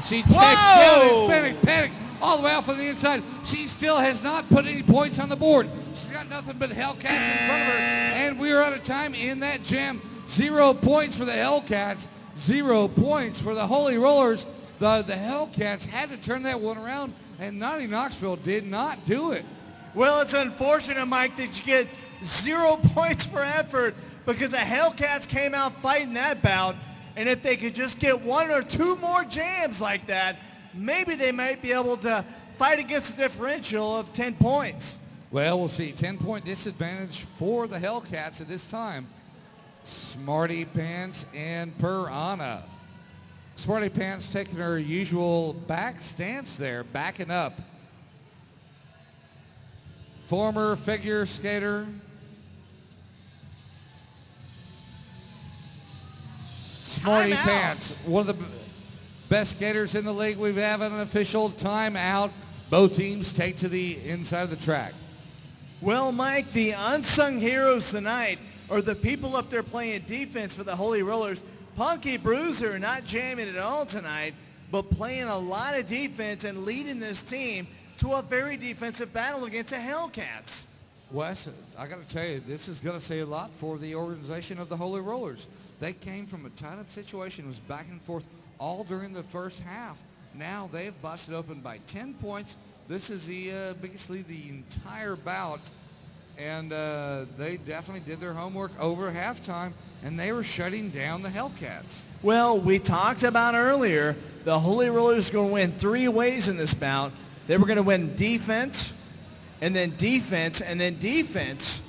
Speaker 1: She takes down Hispanic Panic all the way off on the inside. She still has not put any points on the board. She's got nothing but Hellcats in front of her, and we are out of time in that jam. 0 points for the Hellcats, 0 points for the Holy Rollers. The Hellcats had to turn that one around, and Naughty Knoxville did not do it.
Speaker 2: Well, it's unfortunate, Mike, that you get 0 points for effort because the Hellcats came out fighting that bout, and if they could just get 1 or 2 more jams like that, maybe they might be able to fight against a differential of 10 points.
Speaker 1: Well, we'll see. 10-point disadvantage for the Hellcats at this time. Smarty Pants and Piranha. Smarty Pants taking her usual back stance there, backing up. Former figure skater. Smarty Pants, one of the best skaters in the league. We have an official timeout. Both teams take to the inside of the track.
Speaker 2: Well, Mike, the unsung heroes tonight are the people up there playing defense for the Holy Rollers. Punky Bruiser not jamming at all tonight, but playing a lot of defense and leading this team to a very defensive battle against the Hellcats.
Speaker 1: Wes, I got to tell you, this is going to say a lot for the organization of the Holy Rollers. They came from a tied-up situation. It was back and forth all during the first half. Now they've busted open by 10 points. This is the biggest lead the entire bout, and they definitely did their homework over halftime, and they were shutting down the Hellcats.
Speaker 2: Well, we talked about earlier, the Holy Rollers are going to win 3 ways in this bout. They were going to win defense, and then defense, and then defense.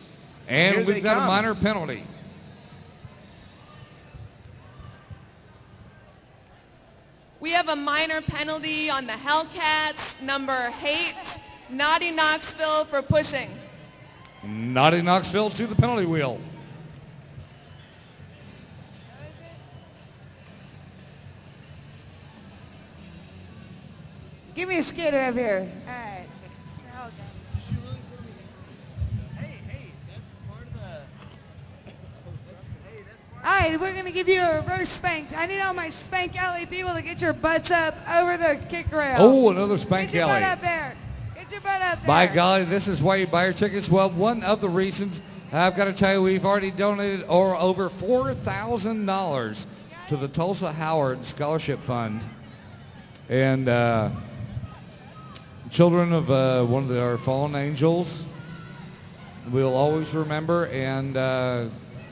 Speaker 1: And we've got a minor penalty.
Speaker 5: We have a minor penalty on the Hellcats, number 8, Naughty Knoxville for pushing.
Speaker 1: Naughty Knoxville to the penalty wheel.
Speaker 6: Give me a skater up here. All right. All right, we're going to give you a reverse spank. I need all my Spank Alley people to get your butts up over the kick rail.
Speaker 1: Oh, another Spank
Speaker 6: Get your
Speaker 1: Alley.
Speaker 6: butt up there. Get your butt up there.
Speaker 1: By golly, this is why you buy your tickets. Well, one of the reasons, I've got to tell you, we've already donated over $4,000 to the Tulsa Howard Scholarship Fund. And children of one of our fallen angels, we'll always remember. And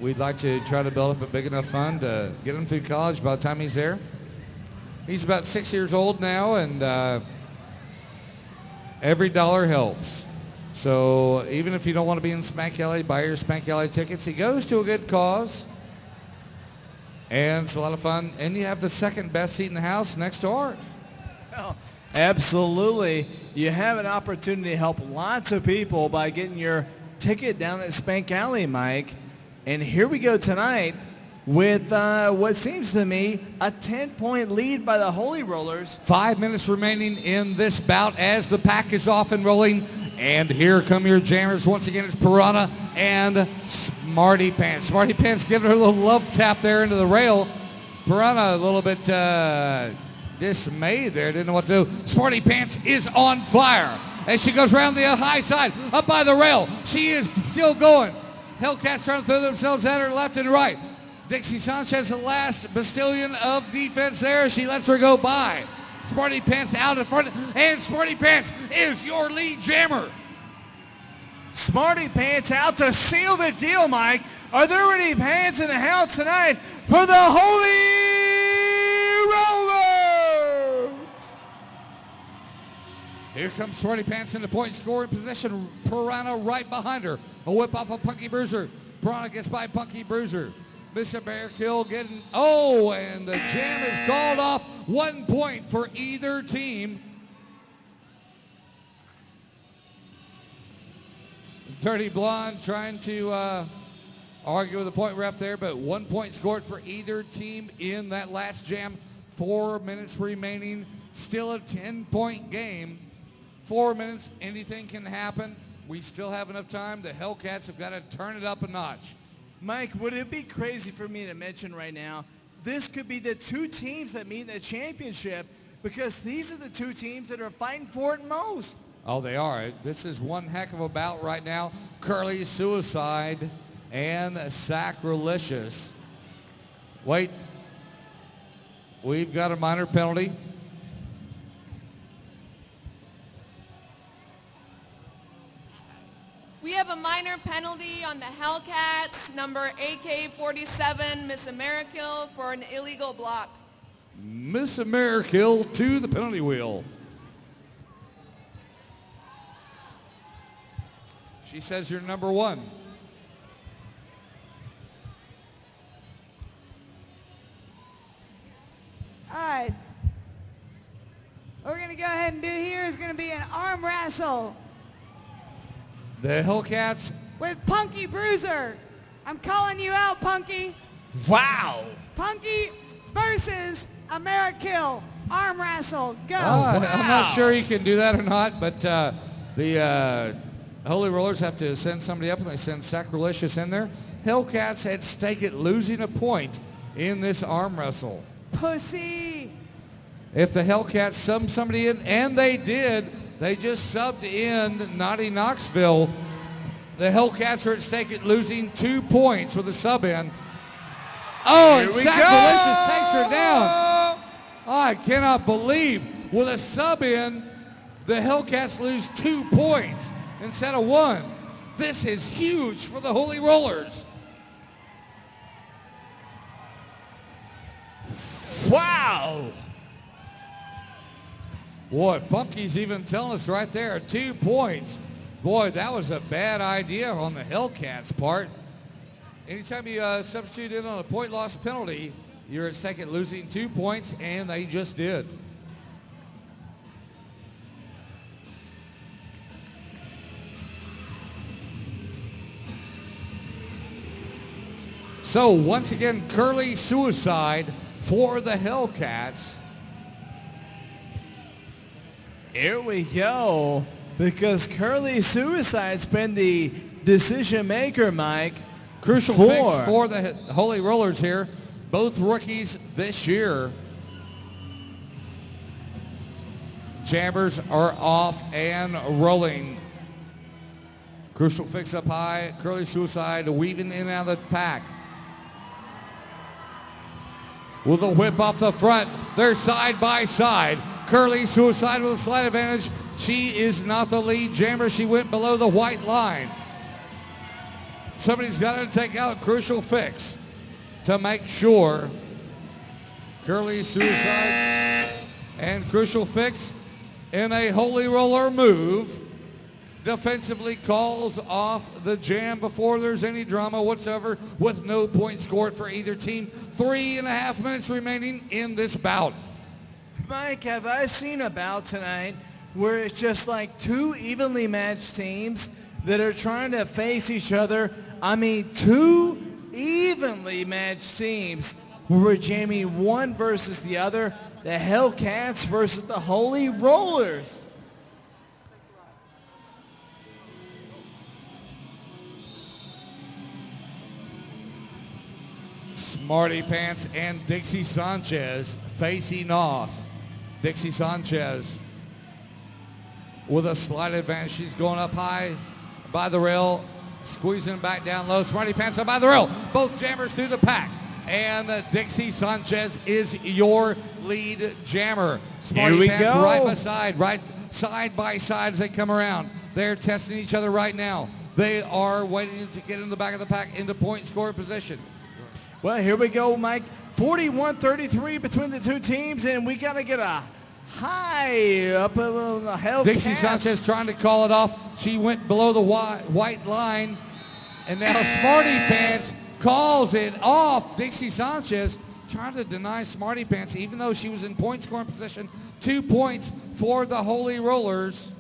Speaker 1: we'd like to try to build up a big enough fund to get him through college by the time he's there. He's about 6 years old now, and every dollar helps. So even if you don't want to be in Spank Alley, buy your Spank Alley tickets. He goes to a good cause, and it's a lot of fun. And you have the second best seat in the house next to ours.
Speaker 2: Oh, absolutely. You have an opportunity to help lots of people by getting your ticket down at Spank Alley, Mike. And here we go tonight with what seems to me a 10-point lead by the Holy Rollers.
Speaker 1: 5 minutes remaining in this bout as the pack is off and rolling. And here come your jammers. Once again, it's Piranha and Smarty Pants. Smarty Pants giving her a little love tap there into the rail. Piranha a little bit dismayed there, didn't know what to do. Smarty Pants is on fire as she goes around the high side, up by the rail. She is still going. Hellcats trying to throw themselves at her left and right. Dixie Sanchez, the last bastion of defense there. She lets her go by. Smarty Pants out in front, and Smarty Pants is your lead jammer.
Speaker 2: Smarty Pants out to seal the deal, Mike. Are there any pants in the house tonight for the Holy Rollers?
Speaker 1: Here comes Smarty Pants in the point scoring position. Piranha right behind her. A whip off of Punky Bruiser. Piranha gets by Punky Bruiser. Mr. Bearkill getting, and the jam is called off. 1 point for either team. Dirty Blonde trying to argue with the point ref there, but 1 point scored for either team in that last jam. 4 minutes remaining, still a 10-point game. 4 minutes, anything can happen. We still have enough time. The Hellcats have got to turn it up a notch.
Speaker 2: Mike, would it be crazy for me to mention right now, this could be the two teams that meet in the championship, because these are the two teams that are fighting for it most.
Speaker 1: Oh, they are. This is one heck of a bout right now. Curly Suicide and Sacrilegious. Wait. We've got a minor penalty.
Speaker 5: We have a minor penalty on the Hellcats, number AK-47, Miss Amerikill, for an illegal block.
Speaker 1: Miss Amerikill to the penalty wheel. She says you're number one.
Speaker 6: All right. What we're going to go ahead and do here is going to be an arm wrestle
Speaker 1: The Hellcats
Speaker 6: with Punky Bruiser. I'm calling you out, Punky.
Speaker 2: Wow.
Speaker 6: Punky versus Amerikill. Arm wrestle. Go.
Speaker 1: I'm not sure you can do that or not, but the Holy Rollers have to send somebody up, and they send Sacrilegious in there. Hellcats at stake at losing a point in this arm wrestle.
Speaker 6: Pussy.
Speaker 1: If the Hellcats sub somebody in, and they did, they just subbed in Naughty Knoxville. The Hellcats are at stake at losing 2 points with a sub in. Oh, and Sacrilegious takes her down. I cannot believe, with a sub in, the Hellcats lose 2 points instead of 1. This is huge for the Holy Rollers.
Speaker 2: Wow.
Speaker 1: Boy, Punky's even telling us right there, 2 points. Boy, that was a bad idea on the Hellcats' part. Anytime you substitute in on a point loss penalty, you're at stake at losing 2 points, and they just did. So once again, Curly Suicide for the Hellcats.
Speaker 2: Here we go, because Curly Suicide's been the decision maker, Mike.
Speaker 1: Crucial fix for the Holy Rollers here. Both rookies this year. Jammers are off and rolling. Crucial fix up high. Curly Suicide weaving in and out of the pack. With a whip off the front. They're side by side. Curly Suicide with a slight advantage. She is not the lead jammer. She went below the white line. Somebody's got to take out Crucial Fix to make sure Curly Suicide and Crucial Fix in a Holy Roller move defensively calls off the jam before there's any drama whatsoever, with no point scored for either team. 3.5 minutes remaining in this bout.
Speaker 2: Mike, have I seen a bout tonight where it's just like two evenly matched teams that are trying to face each other? I mean, two evenly matched teams where we're jamming one versus the other. The Hellcats versus the Holy Rollers.
Speaker 1: Smarty Pants and Dixie Sanchez facing off. Dixie Sanchez with a slight advantage. She's going up high by the rail, squeezing back down low. Smarty Pants up by the rail. Both jammers through the pack. And Dixie Sanchez is your lead jammer. Smarty Pants
Speaker 2: go.
Speaker 1: right side by side as they come around. They're testing each other right now. They are waiting to get in the back of the pack into point scoring position.
Speaker 2: Well, here we go, Mike. 41-33 between the two teams, and we got to get a high up on the Hellcats.
Speaker 1: Dixie Sanchez trying to call it off. She went below the white line, and now Smarty Pants calls it off. Dixie Sanchez trying to deny Smarty Pants, even though she was in point scoring position. 2 points for the Holy Rollers.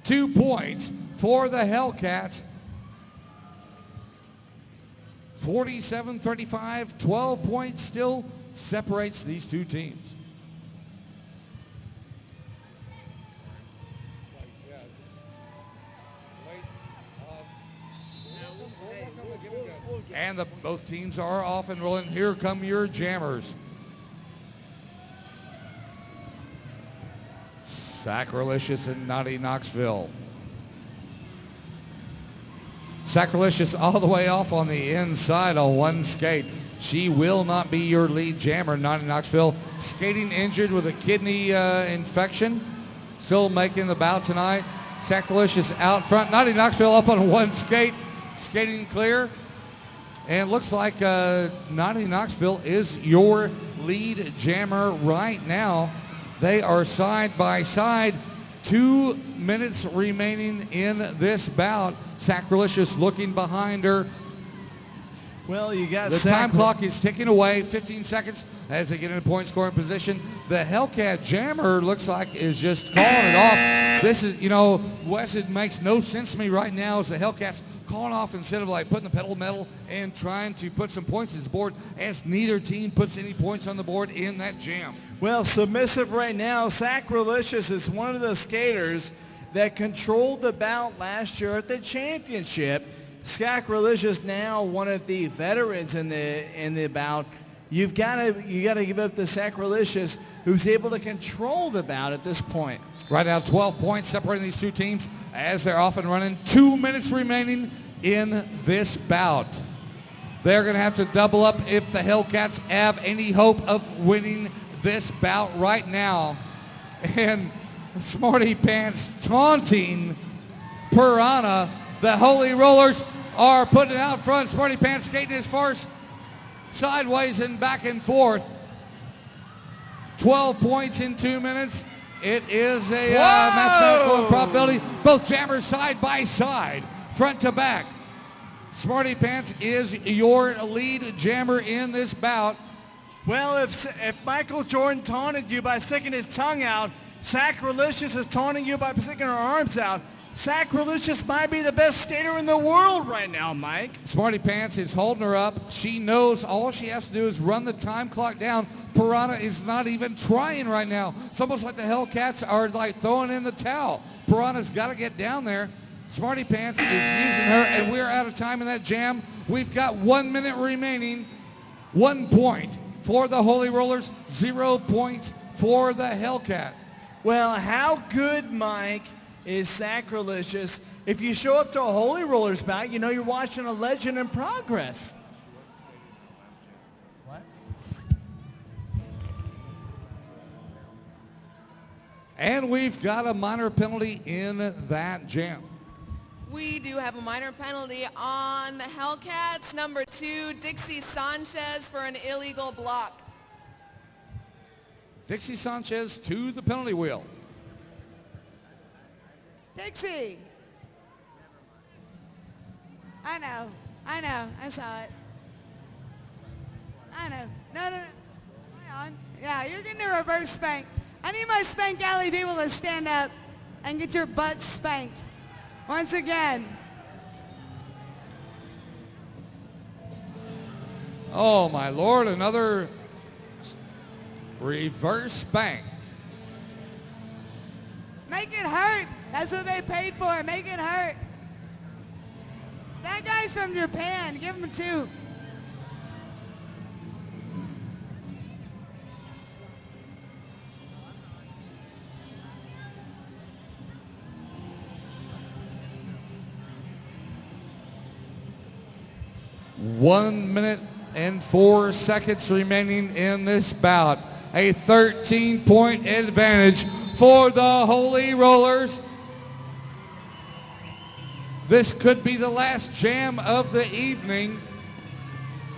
Speaker 1: Two points for the Hellcats. 47-35, 12 points still separates these two teams. And both teams are off and rolling. Here come your jammers. Sacrilegious and Naughty Knoxville. Sacrilegious all the way off on the inside on one skate. She will not be your lead jammer. Naughty Knoxville skating injured with a kidney infection. Still making the bout tonight. Sacrilegious out front. Naughty Knoxville up on one skate, skating clear. And looks like Naughty Knoxville is your lead jammer right now. They are side by side. 2 minutes remaining in this bout. Sacrilegious looking behind her.
Speaker 2: Well, you got
Speaker 1: the time clock is ticking away. 15 seconds as they get in a point scoring position. The Hellcat jammer looks like is just calling it off. This is, you know, Wes, it makes no sense to me right now as the Hellcats calling off instead of like putting the pedal to metal and trying to put some points on the board, as neither team puts any points on the board in that jam.
Speaker 2: Well, submissive right now. Sacrilegious is one of the skaters that controlled the bout last year at the championship. Sacrilegious now one of the veterans in the bout. You got to give up to Sacrilegious, who's able to control the bout at this point.
Speaker 1: Right now, 12 points separating these two teams as they're off and running. 2 minutes remaining in this bout. They're going to have to double up if the Hellcats have any hope of winning this bout right now. And Smarty Pants taunting Piranha. The Holy Rollers are putting it out front. Smarty Pants skating as far as sideways and back and forth. 12 points in 2 minutes. It is a mathematical improbability. Both jammers side by side, front to back. Smarty Pants is your lead jammer in this bout.
Speaker 2: Well, if Michael Jordan taunted you by sticking his tongue out, Sacrilegious is taunting you by sticking her arms out. Sacrilegious might be the best skater in the world right now, Mike.
Speaker 1: Smarty Pants is holding her up. She knows all she has to do is run the time clock down. Piranha is not even trying right now. It's almost like the Hellcats are like throwing in the towel. Piranha's got to get down there. Smarty Pants is using her, and we're out of time in that jam. We've got 1 minute remaining. 1 point for the Holy Rollers, 0 points for the Hellcat.
Speaker 2: Well, how good, Mike, is Sacrilegious? If you show up to a Holy Rollers bout, you know you're watching a legend in progress. What?
Speaker 1: And we've got a minor penalty in that jam.
Speaker 5: We do have a minor penalty on the Hellcats, number 2, Dixie Sanchez, for an illegal block.
Speaker 1: Dixie Sanchez to the penalty wheel.
Speaker 6: Dixie! I know, I saw it. I know. No. Hang on. Yeah, you're getting a reverse spank. I need my Spank Alley people to stand up and get your butt spanked. Once again.
Speaker 1: Oh my Lord, another reverse spank.
Speaker 6: Make it hurt. That's what they paid for. Make it hurt. That guy's from Japan. Give him 2.
Speaker 1: One minute and 4 seconds remaining in this bout. A 13-point advantage for the Holy Rollers. This could be the last jam of the evening.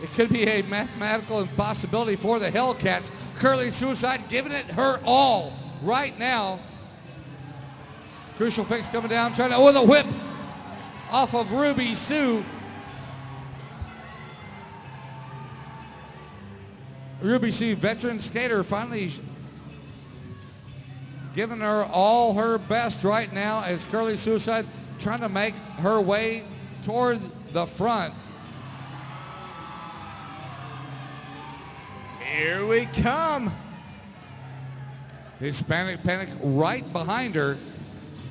Speaker 1: It could be a mathematical impossibility for the Hellcats. Curly Suicide giving it her all right now. Crucial Fix coming down, trying to, oh, the whip off of Ruby Sue. Ruby Sue, veteran skater, finally giving her all her best right now as Curly Suicide trying to make her way toward the front.
Speaker 2: Here we come.
Speaker 1: Hispanic Panic right behind her.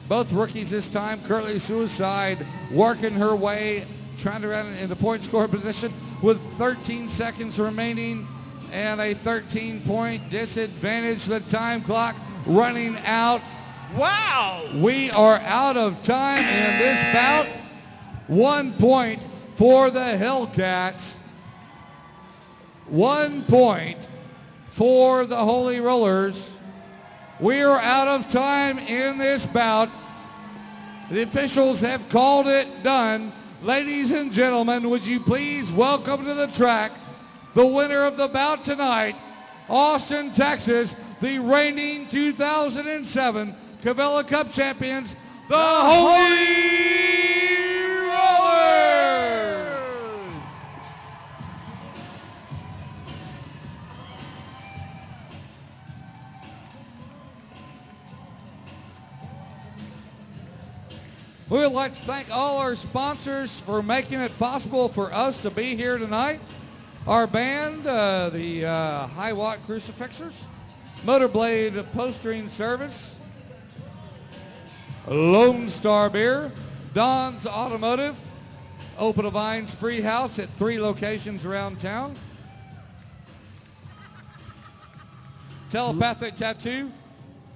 Speaker 1: Both rookies this time. Curly Suicide working her way, trying to run in the point score position with 13 seconds remaining and a 13-point disadvantage. The time clock running out.
Speaker 2: Wow!
Speaker 1: We are out of time in this bout. 1 point for the Hellcats. 1 point for the Holy Rollers. We are out of time in this bout. The officials have called it done. Ladies and gentlemen, would you please welcome to the track the winner of the bout tonight, Austin, Texas, the reigning 2007 Cavella Cup champions, the Holy Rollers! We would like to thank all our sponsors for making it possible for us to be here tonight. Our band, the High Watt Crucifixers, Motorblade Postering Service, Lone Star Beer, Don's Automotive, Open a Vines Free House at 3 locations around town, Telepathic Tattoo,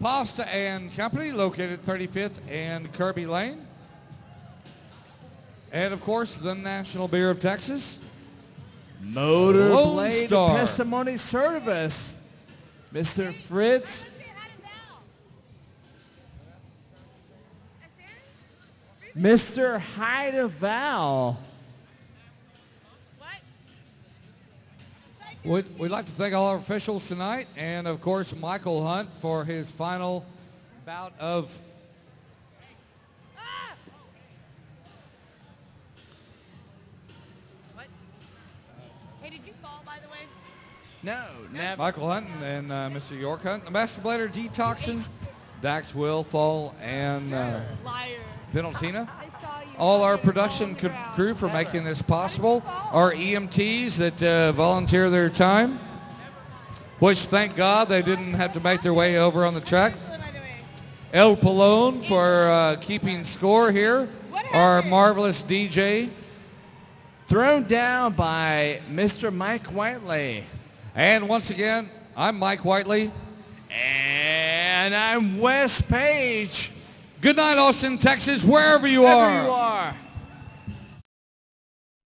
Speaker 1: Pasta and Company, located at 35th and Kirby Lane, and of course, the National Beer of Texas,
Speaker 2: Motorblade Testimony Service, Mr. Fritz. Mr. Heideval.
Speaker 1: We'd like to thank all our officials tonight, and of course Michael Hunt for his final bout of
Speaker 4: Hey, did you fall, by the way?
Speaker 2: No, never.
Speaker 1: Michael Hunt and Mr. York Hunt, the Master Blader, Detoxin, Dax Willfall, and Penaltina. All our production crew for making this possible. Our EMTs that volunteer their time, which thank God they didn't have to make their way over on the track. El Palone for keeping score here. Our marvelous DJ.
Speaker 2: Thrown down by Mr. Mike Whiteley.
Speaker 1: And once again, I'm Mike Whiteley.
Speaker 2: And I'm Wes Page.
Speaker 1: Good night, Austin, Texas, wherever you
Speaker 2: Wherever
Speaker 1: are.
Speaker 2: you are.